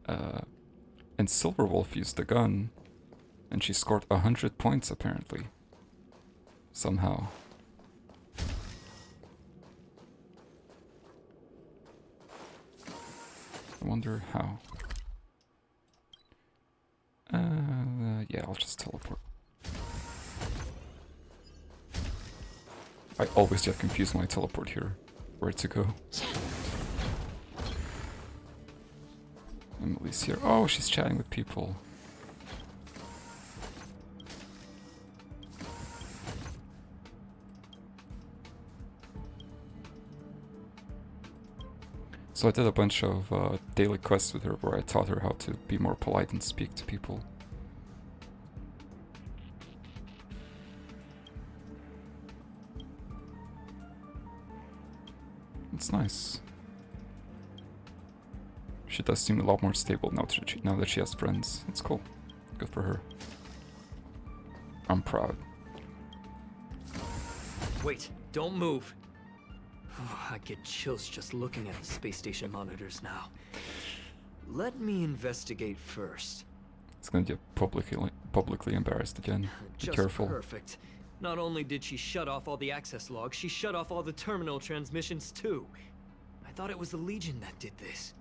And Silverwolf used the gun, and she scored 100 points apparently. Somehow. I wonder how. Yeah, I'll just teleport. I always get confused when I teleport here. Where to go? Emily's here. Oh, she's chatting with people. So I did a bunch of daily quests with her where I taught her how to be more polite and speak to people. It's nice. She does seem a lot more stable now that she has friends. It's cool. Good for her. I'm proud. Wait, don't move. Oh, I get chills just looking at the space station monitors now. Let me investigate first. It's gonna get publicly embarrassed again. Be careful. Perfect. Not only did she shut off all the access logs, she shut off all the terminal transmissions too. I thought it was the Legion that did this.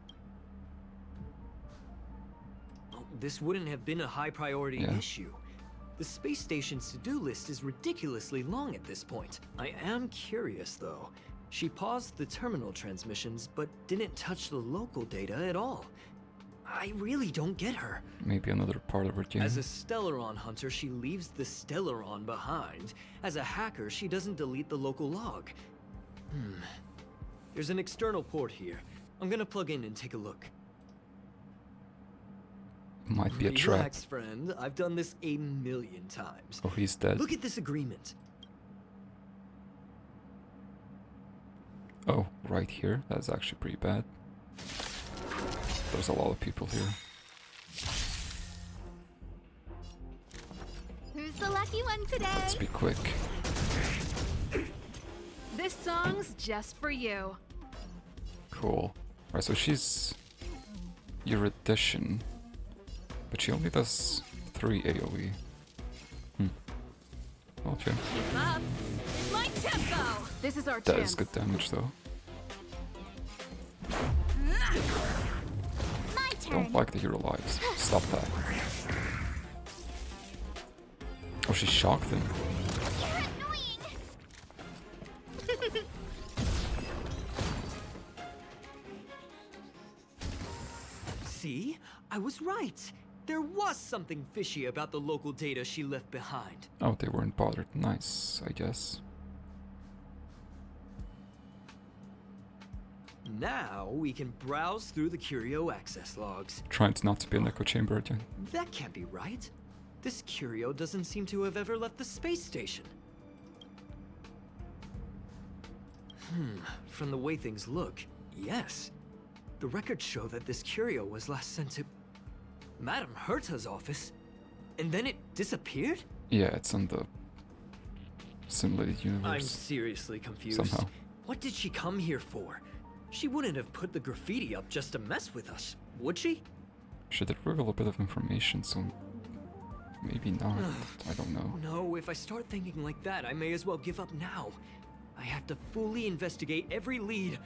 Oh, this wouldn't have been a high priority issue. The space station's to-do list is ridiculously long at this point. I am curious though. She paused the terminal transmissions, but didn't touch the local data at all. I really don't get her. Maybe another part of her game. As a Stellaron hunter, she leaves the Stellaron behind. As a hacker, she doesn't delete the local log. There's an external port here. I'm gonna plug in and take a look. Might be a trap. Relax, friend. I've done this 1,000,000 times. Oh, he's dead. Look at this agreement. Oh, right here? That's actually pretty bad. There's a lot of people here. Who's the lucky one today? Let's be quick. This song's just for you. Cool. Alright, so she's erudition, but she only does 3 AoE. Okay. Keep up. It's my tempo. This is our That chance. is good damage though. My turn. Don't like the hero lives. Stop that. Oh, she shocked him. You're annoying. See? I was right. There was something fishy about the local data she left behind. Oh, they weren't bothered. Nice, I guess. Now we can browse through the curio access logs. Trying to not to be an echo chamber again. That can't be right. This curio doesn't seem to have ever left the space station. From the way things look, yes. The records show that this curio was last sent to Madame Herta's office, and then it disappeared? Yeah, it's in the simulated I'm universe. seriously confused. Somehow. What did she come here for? She wouldn't have put the graffiti up just to mess with us, would she? She did reveal a bit of information, so maybe not. I don't know. No, if I start thinking like that, I may as well give up now. I have to fully investigate every lead,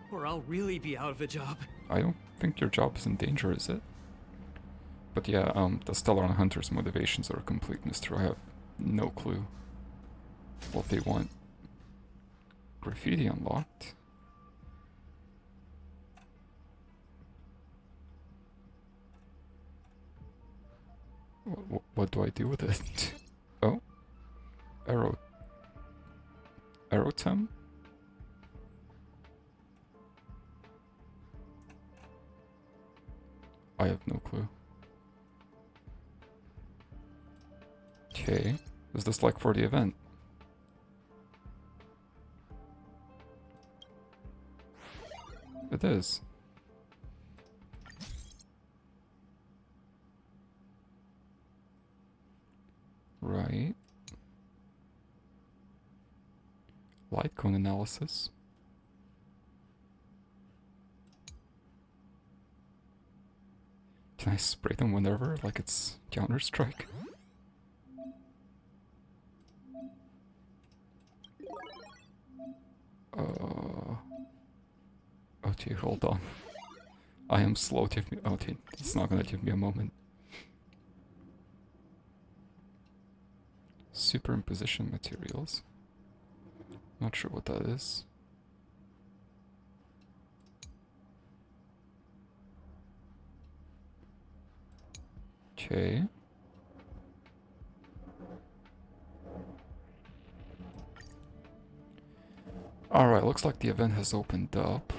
or I'll really be out of a job. I don't think your job is in danger, is it? But yeah, the Stellar Hunter's motivations are a complete mystery. I have no clue what they want. Graffiti unlocked. What do I do with it? Oh, arrow. Arrowtem? I have no clue. Okay, is this like for the event? It is. Right. Light cone analysis. Can I spray them whenever, like it's Counter-Strike? Okay, hold on. I am slow, give me... Okay, it's not gonna give me a moment. Superimposition materials. Not sure what that is. Okay. Alright, looks like the event has opened up.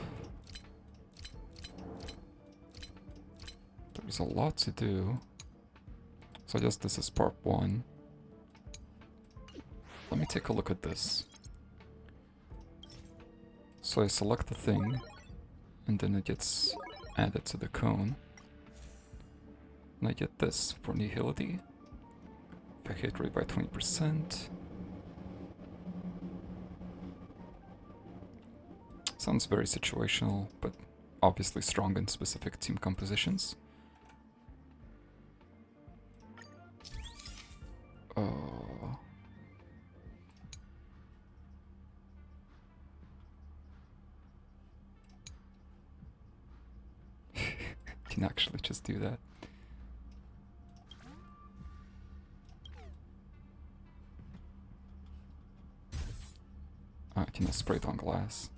There's a lot to do. So I guess this is part 1. Let me take a look at this. So I select the thing, and then it gets added to the cone. And I get this for nihility. If I hit rate by 20%. Sounds very situational, but obviously strong in specific team compositions. Can actually just do that. I can spray it on glass.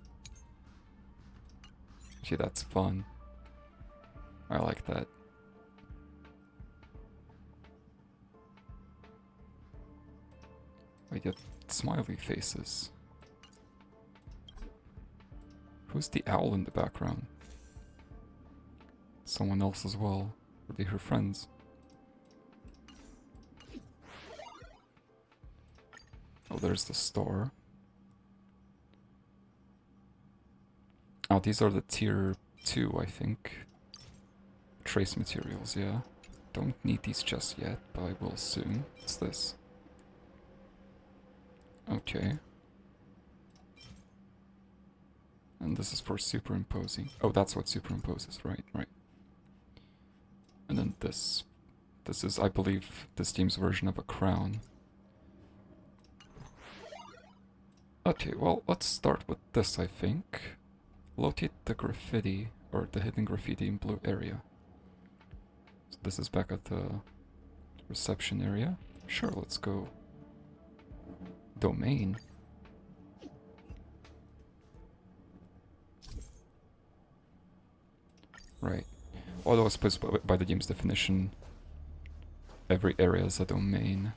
Gee, that's fun. I like that. I get smiley faces. Who's the owl in the background? Someone else as well. Are they her friends? Oh, there's the store. Oh, these are the tier 2, I think. Trace materials, yeah. Don't need these just yet, but I will soon. What's this? Okay. And this is for superimposing. Oh, that's what superimposes, right, right. And then this. This is, I believe, this team's version of a crown. Okay, well, let's start with this, I think. Locate the graffiti, or the hidden graffiti in blue area. So this is back at the reception area. Sure, let's go. Domain. Right. Although I suppose by the game's definition, every area is a domain.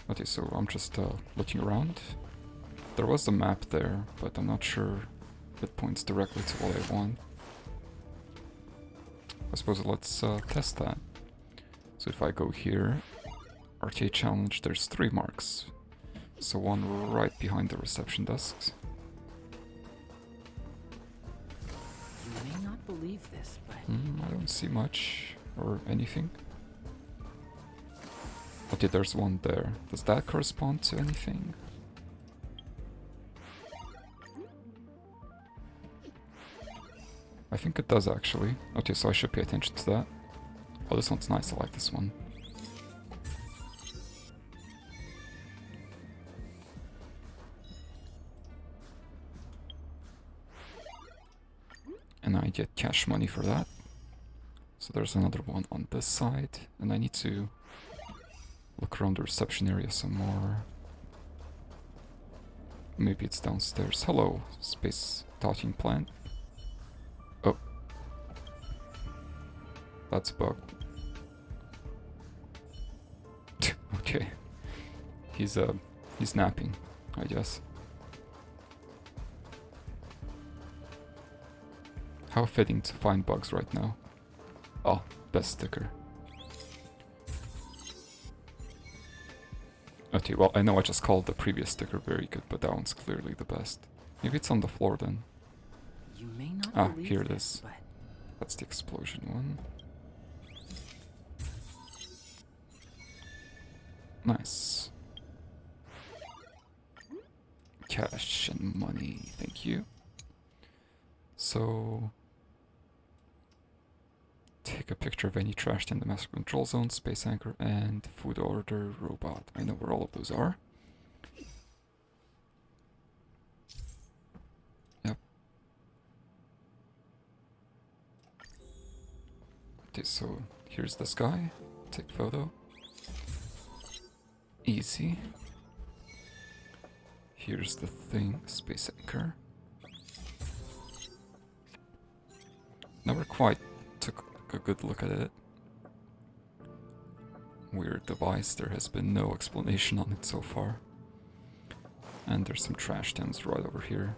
Okay, so I'm just looking around. There was a map there, but I'm not sure if it points directly to what I want. I suppose let's test that. So if I go here, arcade challenge, there's 3 marks. So one right behind the reception desks. You may not believe this, but... I don't see much or anything. Okay, there's one there. Does that correspond to anything? I think it does actually. Okay, so I should pay attention to that. Oh, this one's nice, I like this one. And I get cash money for that. So there's another one on this side. And I need to look around the reception area some more. Maybe it's downstairs. Hello, space talking plant. Oh. That's bugged. Okay. He's napping, I guess. How fitting to find bugs right now. Oh, best sticker. Okay, well, I know I just called the previous sticker very good, but that one's clearly the best. Maybe it's on the floor then. You may not believe here it this, is. but That's the explosion one. Nice. Cash and money, thank you. So... take a picture of any trashed in the master control zone, space anchor, and food order robot. I know where all of those are. Yep. Okay, so here's this guy. Take photo. Easy. Here's the thing, space anchor. Never quite took a good look at it. Weird device, there has been no explanation on it so far. And there's some trash cans right over here.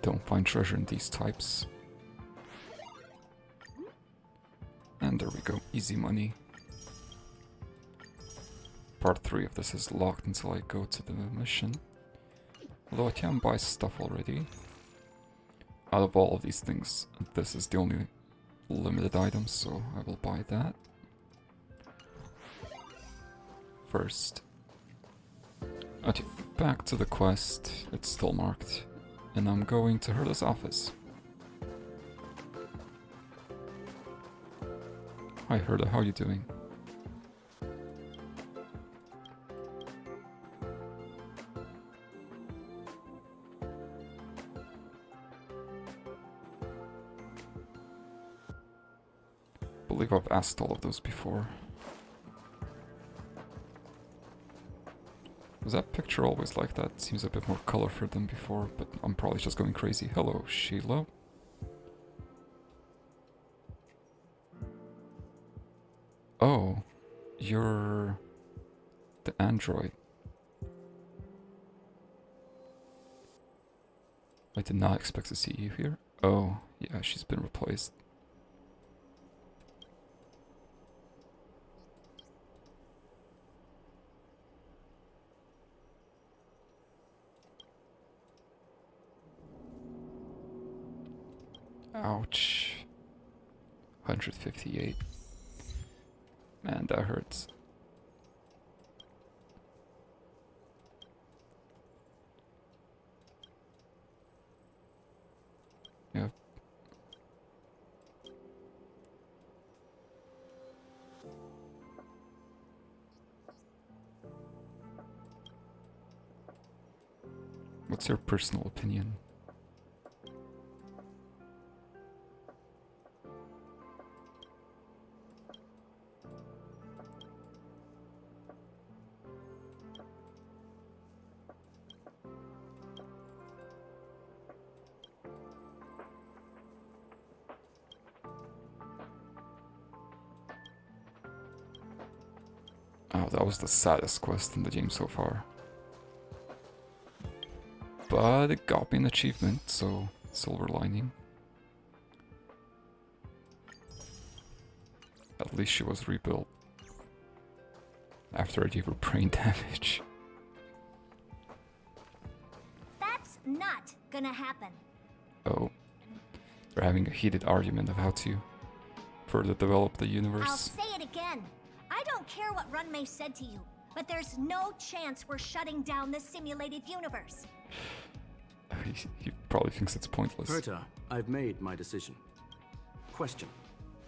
Don't find treasure in these types. And there we go, easy money. Part 3 of this is locked until I go to the mission. Although I can buy stuff already. Out of all of these things, this is the only limited item, so I will buy that. First. Okay, back to the quest. It's still marked. And I'm going to Herta's office. Hi Herta, how you doing? I believe I've asked all of those before. Was that picture always like that? Seems a bit more colorful than before, but I'm probably just going crazy. Hello, Sheila. Oh, you're the android. I did not expect to see you here. Oh, yeah, she's been replaced. Ouch. 158. Man, that hurts. Yep. What's your personal opinion? Oh, that was the saddest quest in the game so far. But it got me an achievement, so silver lining. At least she was rebuilt. After I gave her brain damage. That's not gonna happen. Oh. They're having a heated argument of how to further develop the I'll universe. say it again. I don't care what Runmei said to you, but there's no chance we're shutting down the simulated universe. He probably thinks it's pointless. Herta, I've made my decision. Question.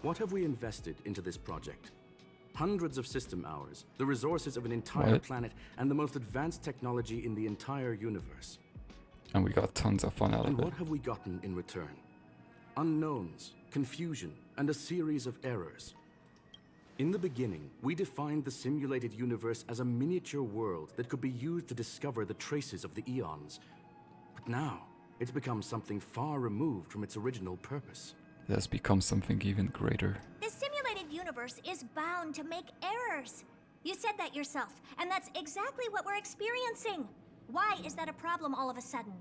What have we invested into this project? Hundreds of system hours, the resources of an entire planet, and the most advanced technology in the entire universe. And we got tons of fun out And of it. what have we gotten in return? Unknowns, confusion, and a series of errors. In the beginning, we defined the simulated universe as a miniature world that could be used to discover the traces of the eons. But now, it's become something far removed from its original purpose. It has become something even greater. The simulated universe is bound to make errors. You said that yourself, and that's exactly what we're experiencing. Why is that a problem all of a sudden?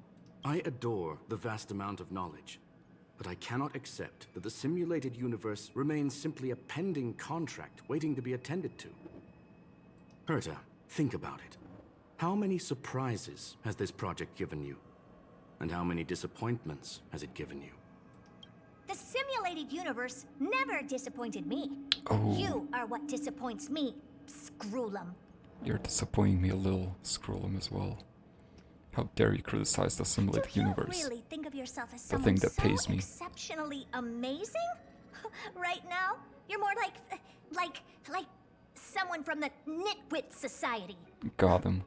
I adore the vast amount of knowledge, but I cannot accept that the simulated universe remains simply a pending contract waiting to be attended to. Herta, think about it. How many surprises has this project given you? And how many disappointments has it given you? The simulated universe never disappointed me. Oh. You are what disappoints me, Scroolum. You're disappointing me a little, Scrollum, as well. How dare you criticize the simulated universe? Do you really think of yourself as The someone thing that so pays me. exceptionally amazing? Right now, you're more like someone from the Nitwit Society. Got him.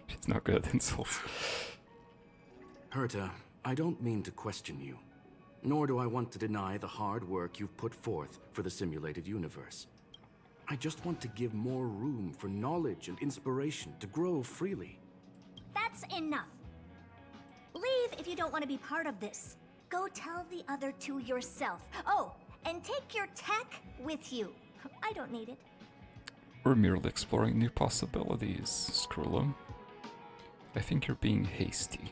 She's not good at insults. Herta, I don't mean to question you, nor do I want to deny the hard work you've put forth for the simulated universe. I just want to give more room for knowledge and inspiration to grow freely. That's enough. Leave if you don't want to be part of this. Go tell the other two yourself. Oh, and take your tech with you. I don't need it. We're merely exploring new possibilities, Scrollum. I think you're being hasty.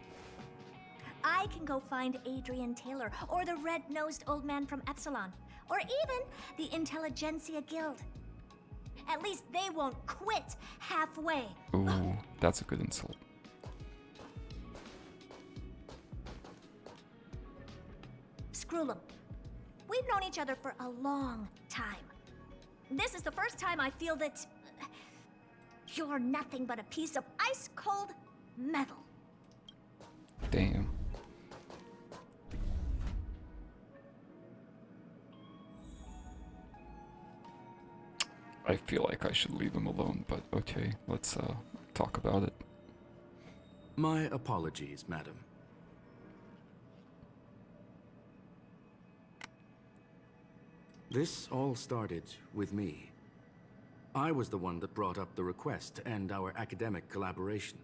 I can go find Adrian Taylor, or the red-nosed old man from Epsilon, or even the Intelligentsia Guild. At least they won't quit halfway. Ooh, that's a good insult. Scroolum, we've known each other for a long time. This is the first time I feel that you're nothing but a piece of ice-cold metal. Damn. I feel like I should leave him alone, but okay, let's talk about it. My apologies, madam. This all started with me. I was the one that brought up the request to end our academic collaboration.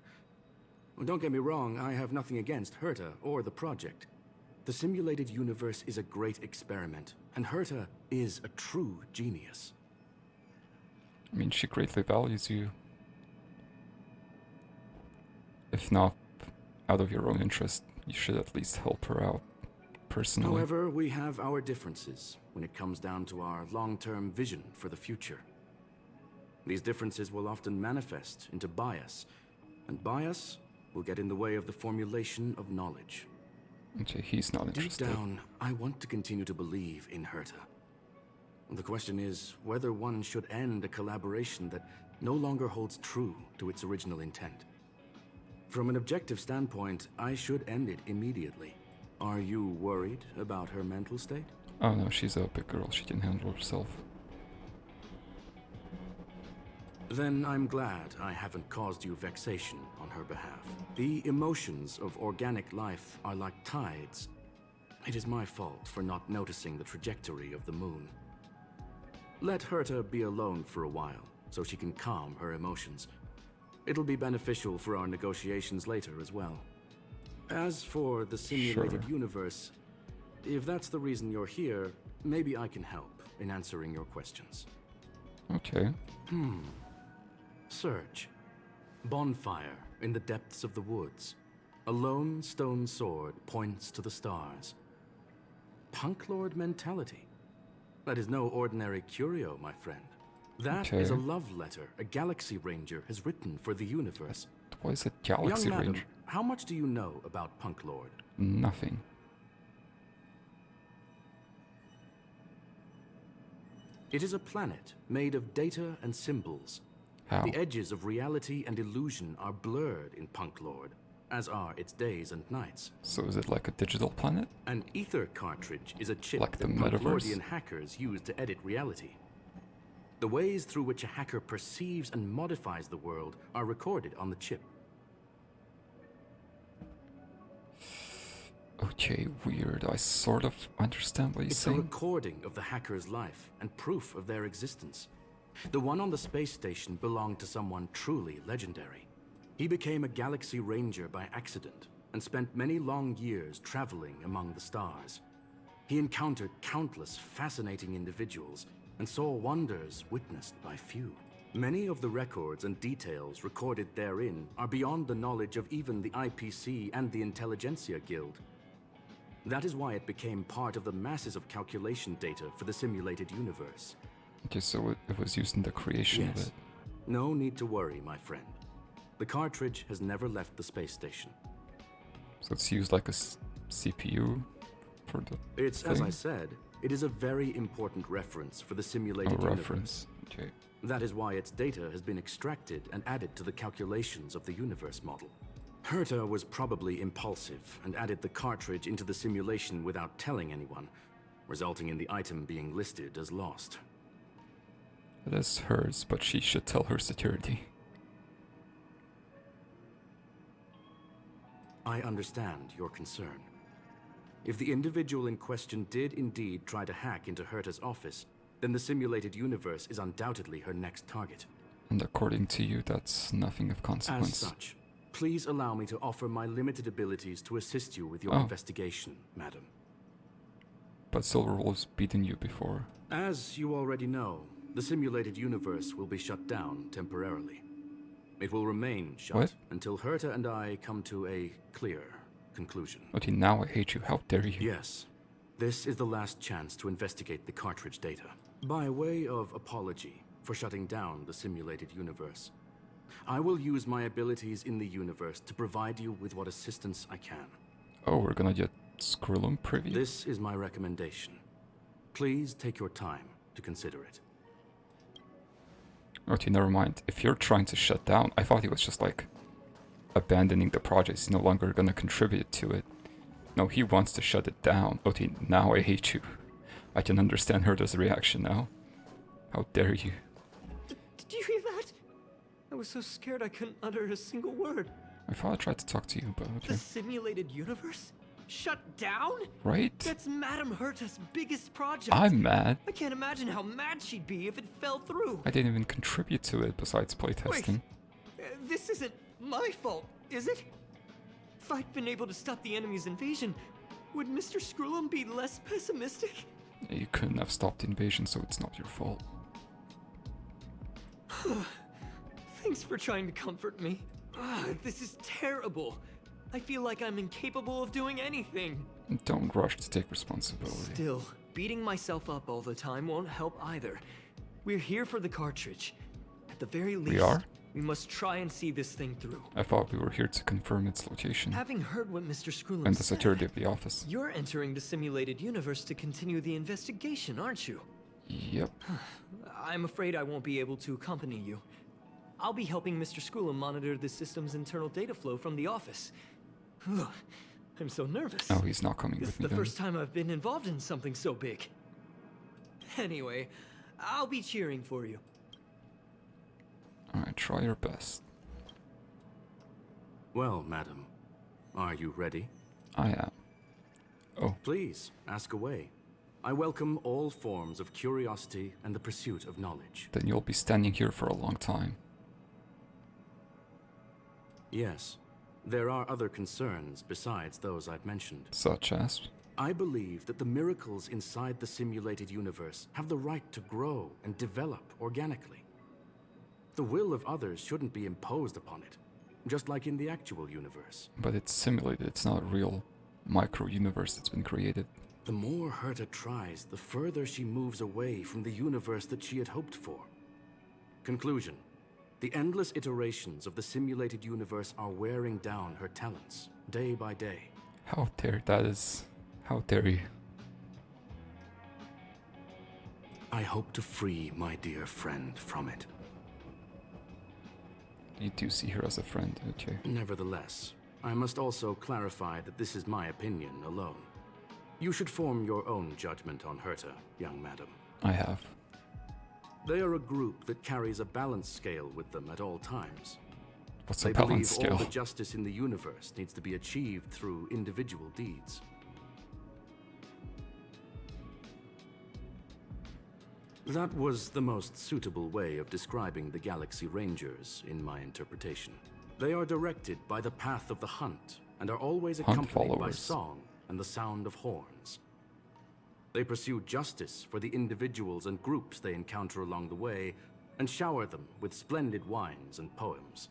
Don't get me wrong, I have nothing against Herta or the project. The simulated universe is a great experiment, and Herta is a true genius. I mean, she greatly values you. If not out of your own interest, you should at least help her out, personally. However, we have our differences when it comes down to our long-term vision for the future. These differences will often manifest into bias, and bias will get in the way of the formulation of knowledge. Okay, he's not interested. Deep down, I want to continue to believe in Herta. The question is whether one should end a collaboration that no longer holds true to its original intent. From an objective standpoint, I should end it immediately. Are you worried about her mental state? Oh no, she's a big girl, she can handle herself. Then I'm glad I haven't caused you vexation on her behalf. The emotions of organic life are like tides. It is my fault for not noticing the trajectory of the moon. Let Herta be alone for a while, so she can calm her emotions. It'll be beneficial for our negotiations later as well. As for the simulated universe, if that's the reason you're here, maybe I can help in answering your questions. Okay. Search. Bonfire in the depths of the woods. A lone stone sword points to the stars. Punklorde Mentality. That is no ordinary curio, my friend. That is a love letter a Galaxy Ranger has written for the universe. Why is it Galaxy Young madam, Ranger? how much do you know about Punklorde? Nothing. It is a planet made of data and symbols. How? The edges of reality and illusion are blurred in Punklorde, as are its days and nights. So is it like a digital planet? An ether cartridge is a chip Like the that metaverse? Punklordian hackers use to edit reality. The ways through which a hacker perceives and modifies the world are recorded on the chip. Okay, weird. I sort of understand what he's It's a saying. recording of the hacker's life and proof of their existence. The one on the space station belonged to someone truly legendary. He became a Galaxy Ranger by accident and spent many long years traveling among the stars. He encountered countless fascinating individuals and saw wonders witnessed by few. Many of the records and details recorded therein are beyond the knowledge of even the IPC and the Intelligentsia Guild. That is why it became part of the masses of calculation data for the simulated universe. Okay, so it was used in the creation of Yes. it. No need to worry, my friend. The cartridge has never left the space station. So it's used like a CPU for the It's, as I thing? said, it is a very important reference for the A simulated universe. reference. Okay. That is why its data has been extracted and added to the calculations of the universe model. Herta was probably impulsive and added the cartridge into the simulation without telling anyone, resulting in the item being listed as lost. It is hers, but she should tell her security. I understand your concern. If the individual in question did indeed try to hack into Herta's office, then the simulated universe is undoubtedly her next target. And according to you, that's nothing of As consequence. such, please allow me to offer my limited abilities to assist you with your Oh. investigation, madam. But Silverwolf's beaten you before. As you already know, the simulated universe will be shut down temporarily. It will remain shut What? until Herta and I come to a clear conclusion. Okay, now I hate you. How dare you? Yes, this is the last chance to investigate the cartridge data. By way of apology for shutting down the simulated universe, I will use my abilities in the universe to provide you with what assistance I can. Oh, we're gonna get Skrullum preview? This is my recommendation. Please take your time to consider it. Okay, never mind. If you're trying to shut down, I thought he was just like abandoning the project. He's no longer gonna contribute to it. No, he wants to shut it down. Okay, now I hate you. I can understand Herta's reaction now. How dare you? Did you hear that? I was so scared I couldn't utter a single word. I thought I tried to talk to you, but The okay. simulated universe? Shut down? Right? That's Madame Herta's biggest project. I'm mad. I can't imagine how mad she'd be if it fell through. I didn't even contribute to it besides playtesting. This isn't my fault, is it? If I'd been able to stop the enemy's invasion, would Mr. Skrullum be less pessimistic? You couldn't have stopped the invasion, so it's not your fault. Thanks for trying to comfort me. This is terrible. I feel like I'm incapable of doing anything. Don't rush to take responsibility. Still, beating myself up all the time won't help either. We're here for the cartridge. At the very least, We are? we must try and see this thing through. I thought we were here to confirm its location Having heard what Mr. Skrullum and the said, security of the office. you're entering the simulated universe to continue the investigation, aren't you? Yep. I'm afraid I won't be able to accompany you. I'll be helping Mr. Skrullum monitor the system's internal data flow from the office. I'm so nervous. Oh, he's not coming This with is me the then. first time I've been involved in something so big. Anyway, I'll be cheering for you. Alright, try your best. Well, madam, are you ready? I am. Oh, Please, ask away. I welcome all forms of curiosity and the pursuit of knowledge. then you'll be standing here for a long time. Yes, there are other concerns besides those I've mentioned. Such as? I believe that the miracles inside the simulated universe have the right to grow and develop organically. The will of others shouldn't be imposed upon it, just like in the actual universe. But it's simulated, it's not a real micro-universe that's been created. The more Herta tries, the further she moves away from the universe that she had hoped for. Conclusion. The endless iterations of the simulated universe are wearing down her talents, day by day. How dare that is... How dare you? I hope to free my dear friend from it. You do see her as a friend, okay. Nevertheless, I must also clarify that this is my opinion alone. You should form your own judgment on Herta, young madam. I have. They are a group that carries a balance scale with them at all times. What's They a believe balance all scale? the justice in the universe needs to be achieved through individual deeds. That was the most suitable way of describing the Galaxy Rangers, in my interpretation. They are directed by the path of the hunt, and are always Hunt accompanied by followers. song and the sound of horns. They pursue justice for the individuals and groups they encounter along the way, and shower them with splendid wines and poems.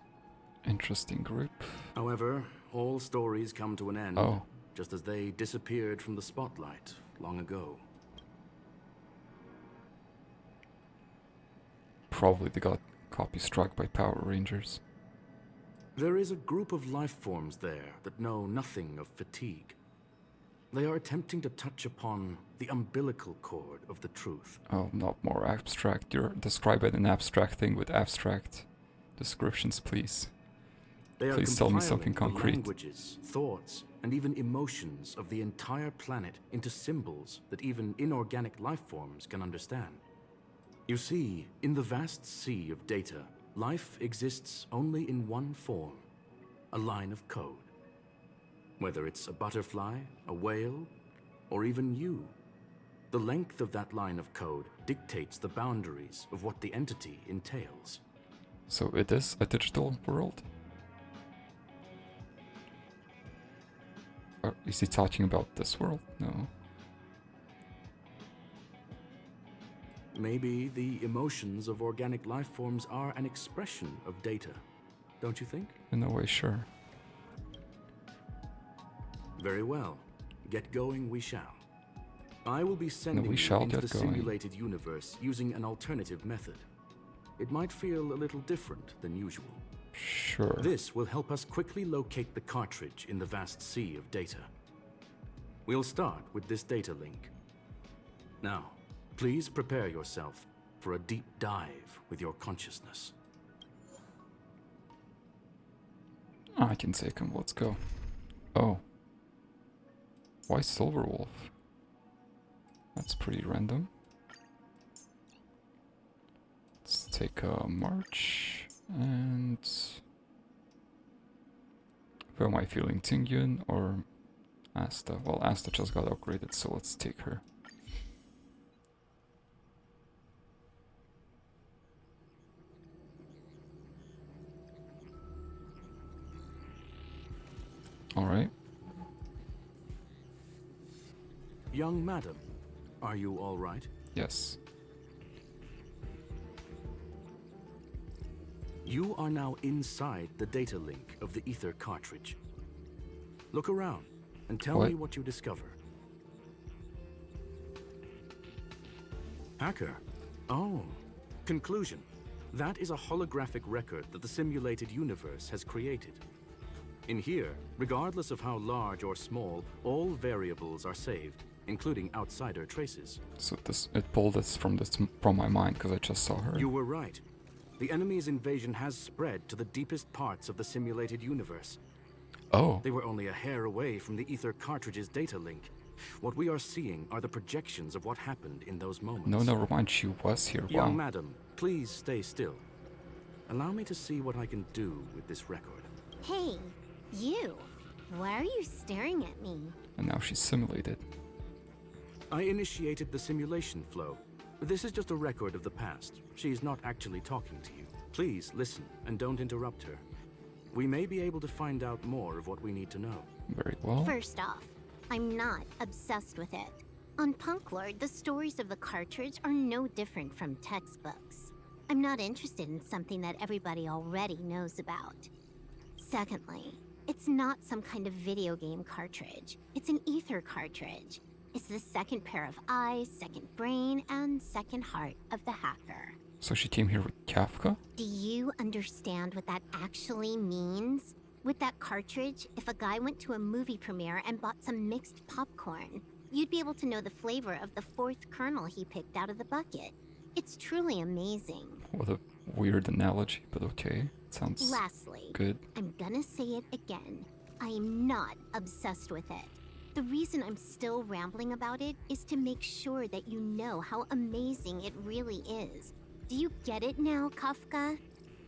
Interesting group. However, all stories come to an end, Oh. just as they disappeared from the spotlight long ago. probably they got copy struck by Power Rangers. There is a group of life forms there that know nothing of fatigue. They are attempting to touch upon the umbilical cord of the truth. Oh, not more abstract. You're describing an abstract thing with abstract descriptions, please. They are Please tell me compiling something the concrete. languages, thoughts, and even emotions of the entire planet into symbols that even inorganic life forms can understand. You see, in the vast sea of data, life exists only in one form, a line of code. Whether it's a butterfly, a whale, or even you, the length of that line of code dictates the boundaries of what the entity entails. So it is a digital world? Or is he talking about this world? No. Maybe the emotions of organic life forms are an expression of data, don't you think? In a way, sure. Very well. Get going we shall. I will be sending we you shall into get the going. simulated universe using an alternative method. It might feel a little different than usual. Sure. This will help us quickly locate the cartridge in the vast sea of data. We'll start with this data link. Now, please prepare yourself for a deep dive with your consciousness. I can take him, let's go. Oh. Why Silverwolf? That's pretty random. Let's take a march and... Who am I feeling? Tingyun or Asta? Well, Asta just got upgraded, so let's take her. Alright. Young madam, are you all right? Yes. You are now inside the data link of the ether cartridge. Look around and tell me what you discover. Hacker? Oh. Conclusion. That is a holographic record that the simulated universe has created. In here, regardless of how large or small, all variables are saved, including outsider traces. So it pulled this from my mind because I just saw her. You were right. The enemy's invasion has spread to the deepest parts of the simulated universe. Oh. They were only a hair away from the ether cartridge's data link. What we are seeing are the projections of what happened in those moments. No, never mind, she was here. Young Wow. madam, please stay still. Allow me to see what I can do with this record. Hey, you. Why are you staring at me? And now she's simulated. I initiated the simulation flow. This is just a record of the past. She's not actually talking to you. Please listen and don't interrupt her. We may be able to find out more of what we need to know. Very well. First off, I'm not obsessed with it. On Punklorde, the stories of the cartridge are no different from textbooks. I'm not interested in something that everybody already knows about. Secondly, it's not some kind of video game cartridge. It's an ether cartridge. It's the second pair of eyes, second brain, and second heart of the hacker. So she came here with Kafka? Do you understand what that actually means? With that cartridge, if a guy went to a movie premiere and bought some mixed popcorn, you'd be able to know the flavor of the fourth kernel he picked out of the bucket. It's truly amazing. What a weird analogy, but okay. Sounds Lastly, good. I'm gonna say it again. I am not obsessed with it. The reason I'm still rambling about it is to make sure that you know how amazing it really is. Do you get it now, Kafka?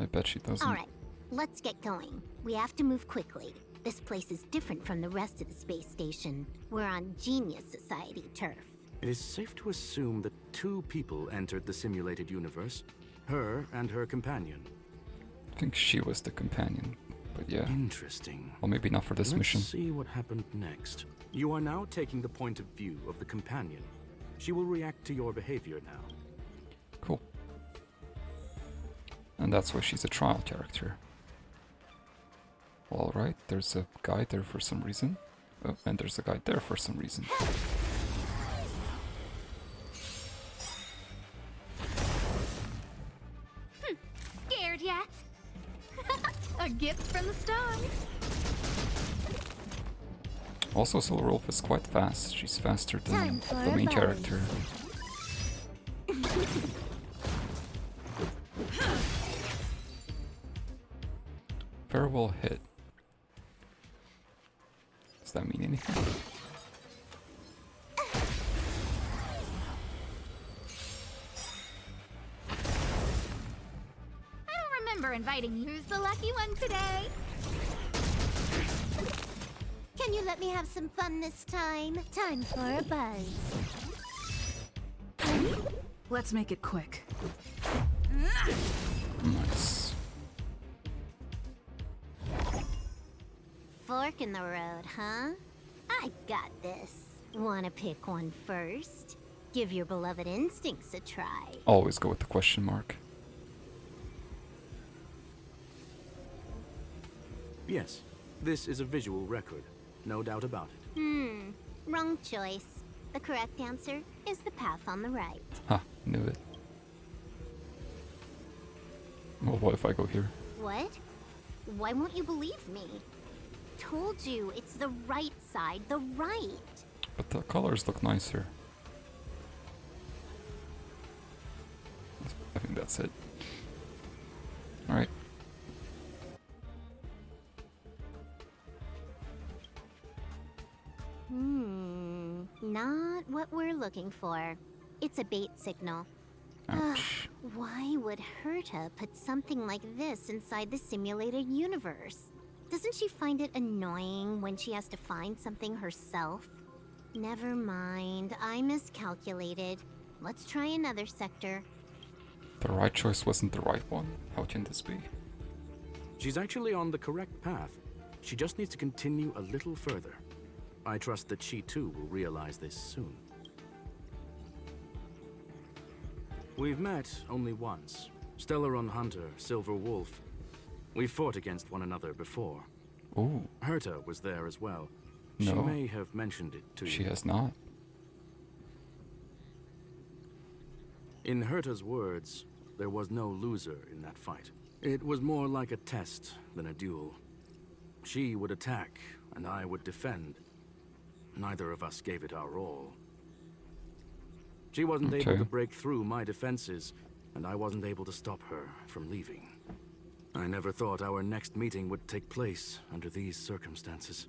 I bet she doesn't. Alright, let's get going. We have to move quickly. This place is different from the rest of the space station. We're on Genius Society turf. It is safe to assume that 2 people entered the simulated universe. Her and her companion. I think she was the companion, but yeah. Interesting. Well, maybe not for this mission. Let's see what happened next. You are now taking the point of view of the companion. She will react to your behavior now. Cool. And that's why she's a trial character. Alright, there's a guy there for some reason. Oh, and there's a guy there for some reason. Also, Silverwolf is quite fast. She's faster than Time for the a main buzz. character. Very well hit. Does that mean anything? I don't remember inviting you. Who's the lucky one today? Can you let me have some fun this time? Time for a buzz. Let's make it quick. Nice. Fork in the road, huh? I got this. Wanna pick one first? Give your beloved instincts a try. Always go with the question mark. Yes, this is a visual record. No doubt about it. Wrong choice. The correct answer is the path on the right. Ha, knew it. Well, what if I go here? What? Why won't you believe me? Told you, it's the right side, the right. But the colors look nicer. I think that's it. Alright. Not what we're looking for. It's a bait signal. Ouch. Why would Herta put something like this inside the simulated universe? Doesn't she find it annoying when she has to find something herself? Never mind, I miscalculated. Let's try another sector. The right choice wasn't the right one. How can this be? She's actually on the correct path. She just needs to continue a little further. I trust that she too will realize this soon. We've met only once. Stellar Hunter, Silverwolf. We fought against one another before. Ooh, Herta was there as well. She No. may have mentioned it to she you. has not. In Herta's words, there was no loser in that fight. It was more like a test than a duel. She would attack, and I would defend. Neither of us gave it our all. She wasn't able Okay. to break through my defenses, and I wasn't able to stop her from leaving. I never thought our next meeting would take place under these circumstances.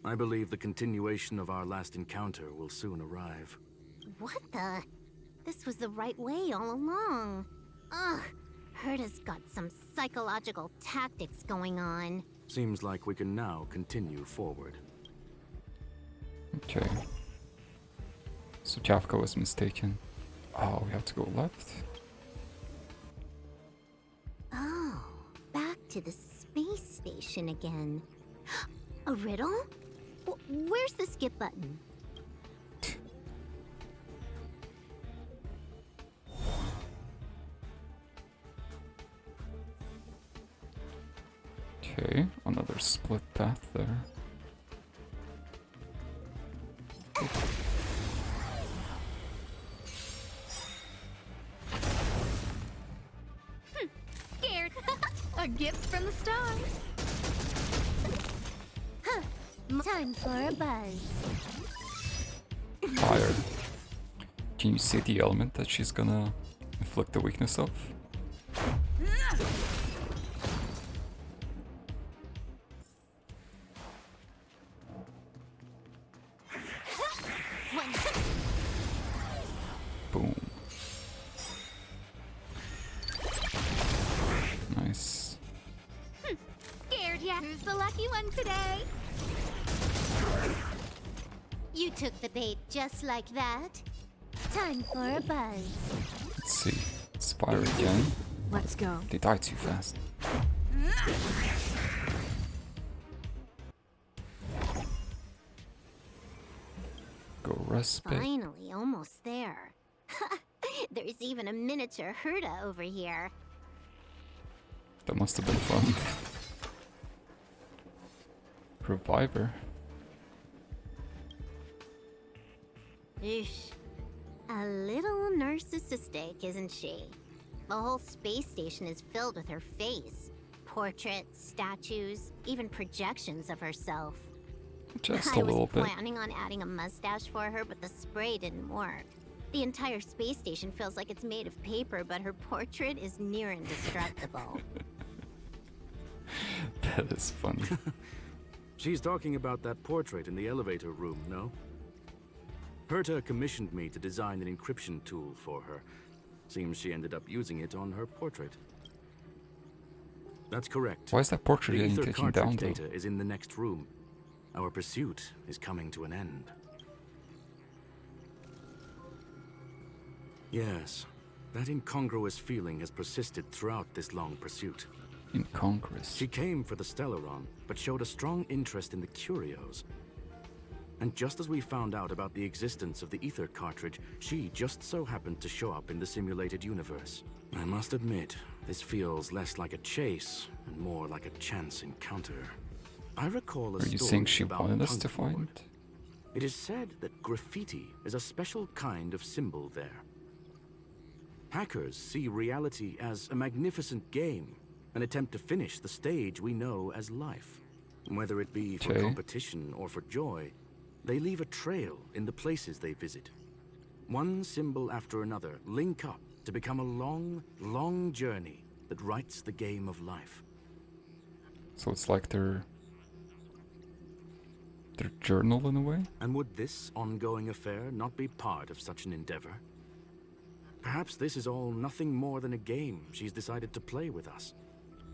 I believe the continuation of our last encounter will soon arrive. What the? This was the right way all along. Ugh, Herta's got some psychological tactics going on. Seems like we can now continue forward. Okay. So Javka was mistaken. Oh, we have to go left? Oh, back to the space station again. A riddle? Where's the skip button? Okay, another split path there. Scared. A gift from the stars. Time for a buzz. Fire. Can you see the element that she's gonna inflict the weakness of? Boom. Nice. Scared, yeah. Who's the lucky one today? You took the bait just like that. Time for a buzz. Let's see. It's fire again. Let's go. They die too fast. Go respite. Finally, almost there. There's even a miniature Herta over here. That must have been fun. Reviver. Eesh. A little narcissistic, isn't she? The whole space station is filled with her face. Portraits, statues, even projections of herself. Just I a little was bit. planning on adding a mustache for her, but the spray didn't work. The entire space station feels like it's made of paper, but her portrait is near indestructible. That is funny. She's talking about that portrait in the elevator room, no? Herta commissioned me to design an encryption tool for her. Seems she ended up using it on her portrait. That's correct. Why is that portrait The getting ether taken cartridge down, though? data is in the next room. Our pursuit is coming to an end. Yes, that incongruous feeling has persisted throughout this long pursuit. Incongruous. She came for the Stellaron, but showed a strong interest in the curios. And just as we found out about the existence of the ether cartridge, she just so happened to show up in the simulated universe. I must admit, this feels less like a chase and more like a chance encounter. I recall a Are you story saying she about wanted us to Punklorde. find? It is said that graffiti is a special kind of symbol there. Hackers see reality as a magnificent game, an attempt to finish the stage we know as life. Whether it be for Okay. competition or for joy, they leave a trail in the places they visit. One symbol after another link up to become a long, long journey that writes the game of life. So it's like their journal in a way? And would this ongoing affair not be part of such an endeavor? Perhaps this is all nothing more than a game she's decided to play with us.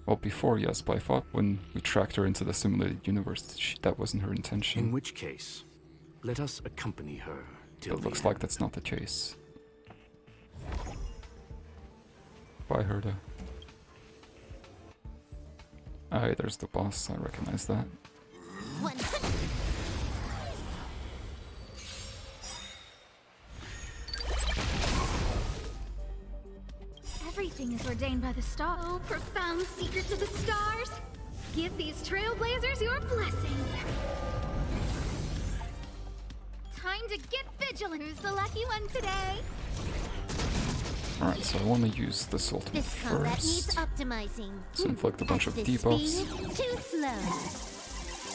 Well, before, yes, but I thought when we tracked her into the simulated universe, that wasn't her intention. In which case, let us accompany her till It the looks end. like that's not the case. Bye, Herta. Aye, there's the boss, I recognize that. 100. Everything is ordained by the stars. Oh, profound secrets of the stars. Give these trailblazers your blessing. Time to get vigilant. Who's the lucky one today? Alright, so I want to use this ultimate This combat needs first. optimizing. So inflict a bunch of Excess debuffs. speed, too slow.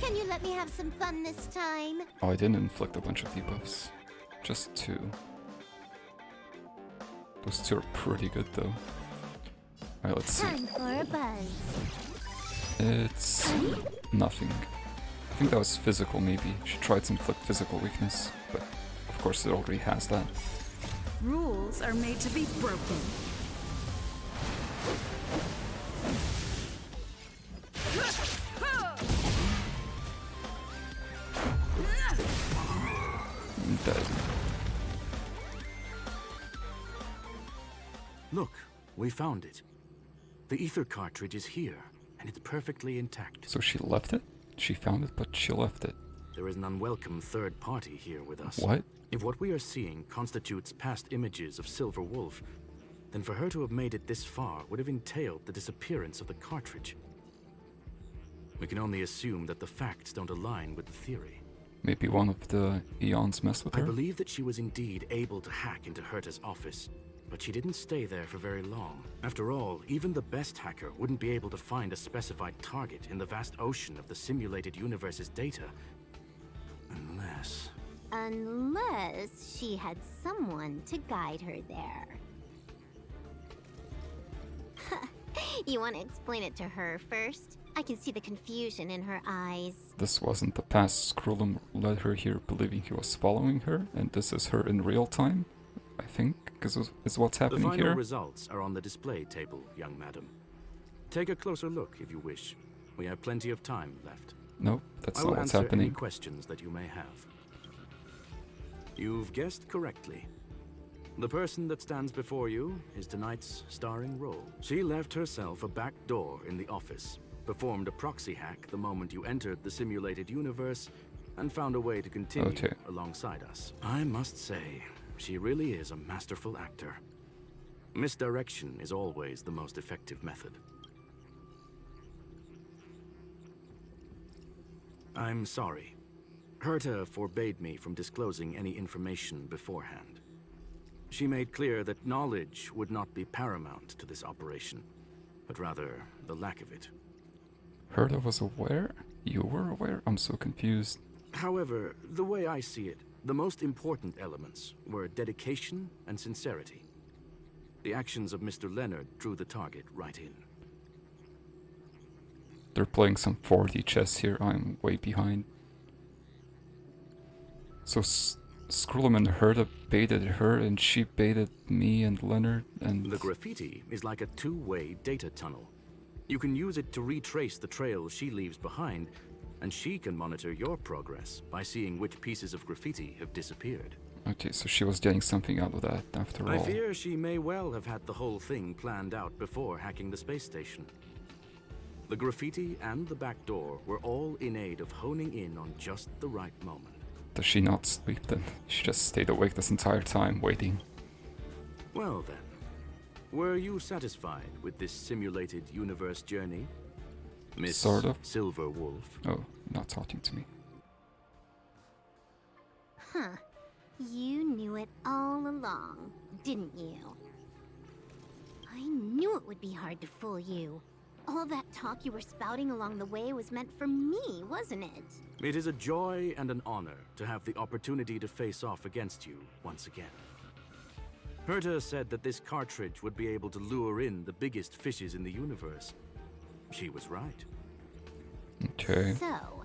Can you let me have some fun this time? Oh, I didn't inflict a bunch of debuffs. Just 2. Those 2 are pretty good though. Alright, let's see. Time for a buzz. It's nothing. I think that was physical maybe. She tried to inflict physical weakness, but of course it already has that. Rules are made to be broken. I'm dead. Look, we found it. The ether cartridge is here, and it's perfectly intact. So she left it? She found it, but she left it. There is an unwelcome third party here with us. What? If what we are seeing constitutes past images of Silverwolf, then for her to have made it this far would have entailed the disappearance of the cartridge. We can only assume that the facts don't align with the theory. Maybe one of the Eons messed with I her? believe that she was indeed able to hack into Herta's office, but she didn't stay there for very long. After all, even the best hacker wouldn't be able to find a specified target in the vast ocean of the simulated universe's data. Unless she had someone to guide her there. You want to explain it to her first? I can see the confusion in her eyes. This wasn't the past. Skrullum led her here believing he was following her, and this is her in real time, I think, because is what's The happening final here. results are on the display table, young madam. Take a closer look if you wish. We have plenty of time left. Nope, that's I not will what's answer any happening. questions that you may have. You've guessed correctly. The person that stands before you is tonight's starring role. She left herself a back door in the office, performed a proxy hack the moment you entered the simulated universe, and found a way to continue Okay. alongside us. I must say, she really is a masterful actor. Misdirection is always the most effective method. I'm sorry. Herta forbade me from disclosing any information beforehand. She made clear that knowledge would not be paramount to this operation. but rather the lack of it. Herta was aware? You were aware? I'm so confused. However, the way I see it, the most important elements were dedication and sincerity. The actions of Mr. Leonard drew the target right in. They're playing some 4D chess here. I'm way behind. So Skrullum and Herta baited her, and she baited me and Leonard, and... The graffiti is like a two-way data tunnel. You can use it to retrace the trail she leaves behind, and she can monitor your progress by seeing which pieces of graffiti have disappeared. Okay, so she was getting something out of that after I all. fear she may well have had the whole thing planned out before hacking the space station. The graffiti and the back door were all in aid of honing in on just the right moment. Does she not sleep then? She just stayed awake this entire time, waiting. Well then, were you satisfied with this simulated universe journey, Miss Sort of. Silverwolf? Oh, not talking to me. Huh. You knew it all along, didn't you? I knew it would be hard to fool you. All that talk you were spouting along the way was meant for me, wasn't it? It is a joy and an honor to have the opportunity to face off against you once again. Herta said that this cartridge would be able to lure in the biggest fishes in the universe. She was right. Okay. So,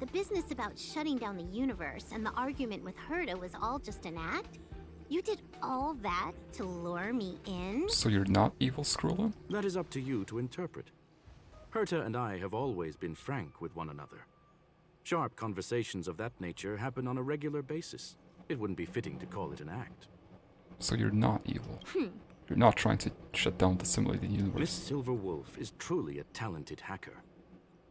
the business about shutting down the universe and the argument with Herta was all just an act? You did all that to lure me in? So you're not evil, Skrullum? That is up to you to interpret. Herta and I have always been frank with one another. Sharp conversations of that nature happen on a regular basis. It wouldn't be fitting to call it an act. So you're not evil. You're not trying to shut down the simulated universe. Miss Silverwolf is truly a talented hacker.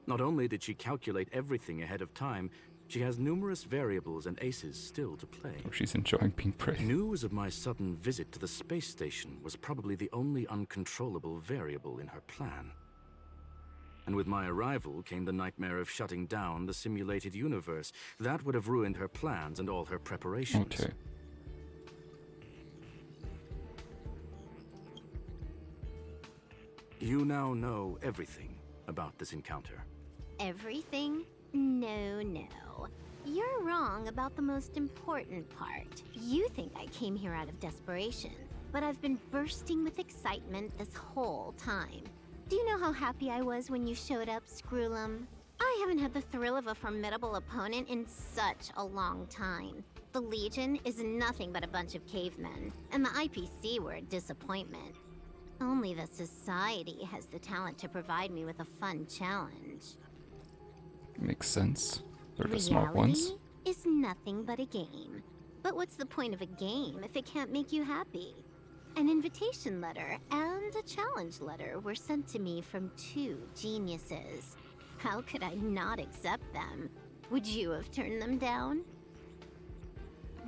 Not only did she calculate everything ahead of time, she has numerous variables and aces still to play. Oh, she's enjoying being praised. News of my sudden visit to the space station was probably the only uncontrollable variable in her plan. And with my arrival came the nightmare of shutting down the simulated universe. That would have ruined her plans and all her preparations. Okay. You now know everything about this encounter. Everything? No, no. You're wrong about the most important part. You think I came here out of desperation, but I've been bursting with excitement this whole time. Do you know how happy I was when you showed up, Skrullum? I haven't had the thrill of a formidable opponent in such a long time. The Legion is nothing but a bunch of cavemen, and the IPC were a disappointment. Only the Society has the talent to provide me with a fun challenge. Makes sense. They're the smart ones. Reality is nothing but a game. But what's the point of a game if it can't make you happy? An invitation letter and a challenge letter were sent to me from two geniuses. How could I not accept them? Would you have turned them down?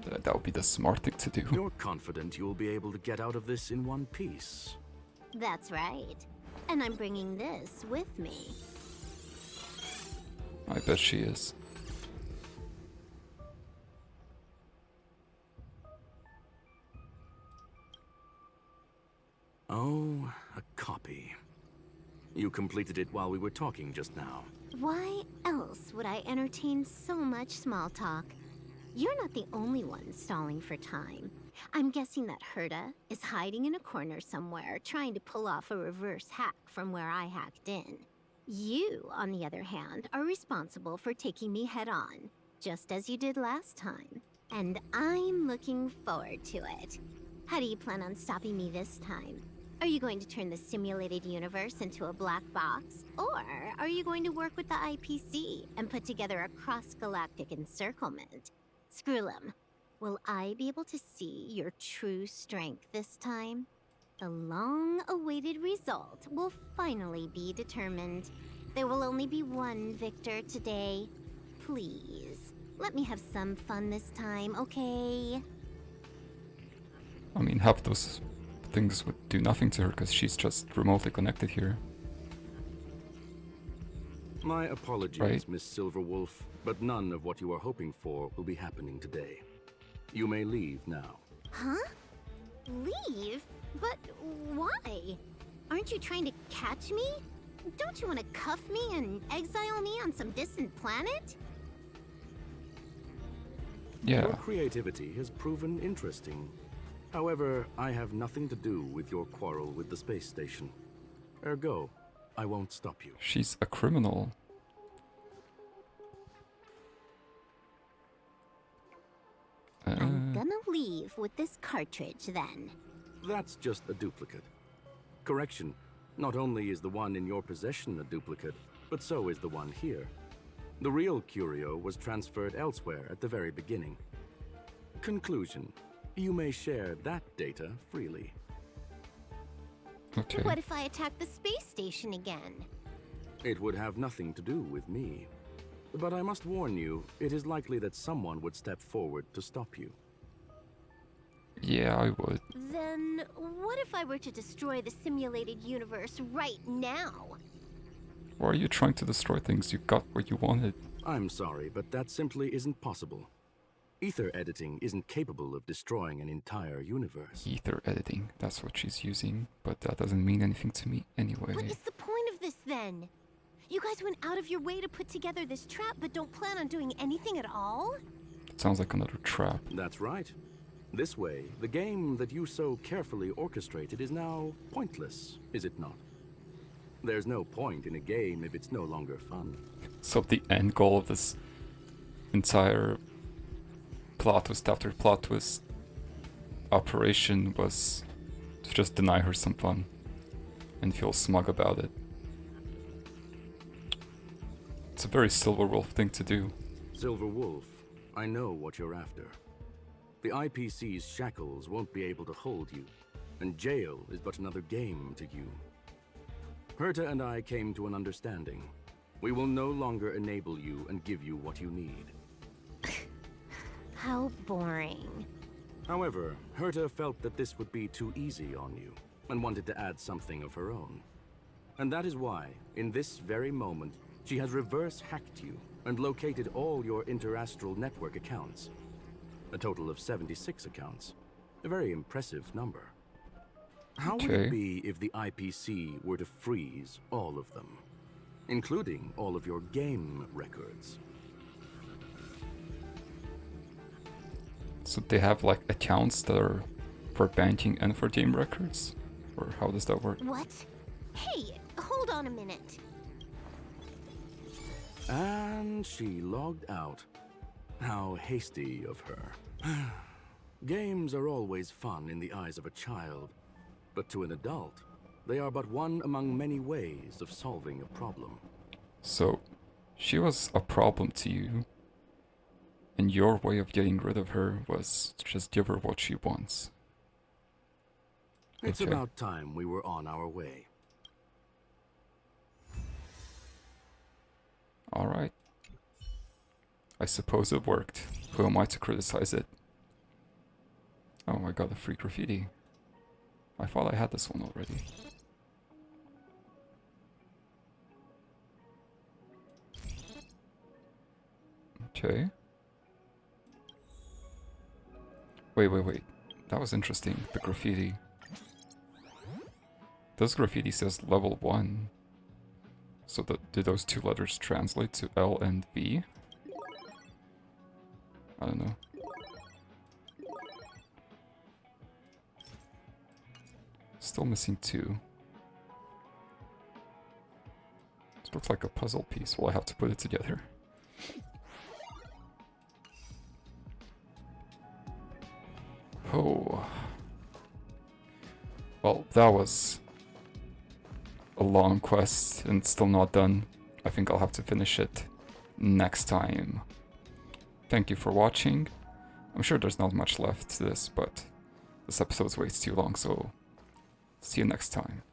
That would be the smart thing to do. You're confident you'll be able to get out of this in one piece. That's right. And I'm bringing this with me. I bet she is. Oh, a copy. You completed it while we were talking just now. Why else would I entertain so much small talk? You're not the only one stalling for time. I'm guessing that Herta is hiding in a corner somewhere, trying to pull off a reverse hack from where I hacked in. You, on the other hand, are responsible for taking me head-on, just as you did last time. And I'm looking forward to it. How do you plan on stopping me this time? Are you going to turn the simulated universe into a black box? Or are you going to work with the IPC and put together a cross-galactic encirclement? Skrullum, will I be able to see your true strength this time? The long-awaited result will finally be determined. There will only be one victor today. Please, let me have some fun this time, okay? I mean, half those things would do nothing to her because she's just remotely connected here. My apologies, Right. Miss Silverwolf, but none of what you are hoping for will be happening today. You may leave now. Huh? Leave? But why? Aren't you trying to catch me? Don't you want to cuff me and exile me on some distant planet? Yeah. Your creativity has proven interesting. However, I have nothing to do with your quarrel with the space station. Ergo, I won't stop you. She's a criminal. I'm gonna leave with this cartridge then. That's just a duplicate. Correction, not only is the one in your possession a duplicate, but so is the one here. The real curio was transferred elsewhere at the very beginning. Conclusion, you may share that data freely. Okay. What if I attack the space station again? It would have nothing to do with me. But I must warn you, it is likely that someone would step forward to stop you. Yeah, I would. Then what if I were to destroy the simulated universe right now? Why are you trying to destroy things? You got what you wanted. I'm sorry, but that simply isn't possible. Ether editing isn't capable of destroying an entire universe. Ether editing, that's what she's using, but that doesn't mean anything to me anyway. What is the point of this then? You guys went out of your way to put together this trap, but don't plan on doing anything at all? It sounds like another trap. That's right. This way, the game that you so carefully orchestrated is now pointless, is it not? There's no point in a game if it's no longer fun. So the end goal of this entire plot twist after plot twist operation was to just deny her some fun and feel smug about it. It's a very Silverwolf thing to do. Silverwolf, I know what you're after. The IPC's shackles won't be able to hold you, and jail is but another game to you. Herta and I came to an understanding. We will no longer enable you and give you what you need. How boring. However, Herta felt that this would be too easy on you, and wanted to add something of her own. And that is why, in this very moment, she has reverse-hacked you and located all your interastral network accounts. A total of 76 accounts. A very impressive number. How would it be if the IPC were to freeze all of them, including all of your game records? So they have like accounts that are for banking and for game records? Or how does that work? What? Hey, hold on a minute. And she logged out. How hasty of her. Games are always fun in the eyes of a child, but to an adult, they are but one among many ways of solving a problem. So, she was a problem to you, and your way of getting rid of her was to just give her what she wants. It's Okay. about time we were on our way. Alright. I suppose it worked. Who am I to criticize it? Oh, I got a free graffiti. I thought I had this one already. Okay. Wait. That was interesting, the graffiti. This graffiti says level 1. So do those two letters translate to L and V? I don't know. Still missing 2. This looks like a puzzle piece. Well, I have to put it together. Oh. Well, that was a long quest and still not done. I think I'll have to finish it next time. Thank you for watching. I'm sure there's not much left to this, but this episode's way too long, so see you next time.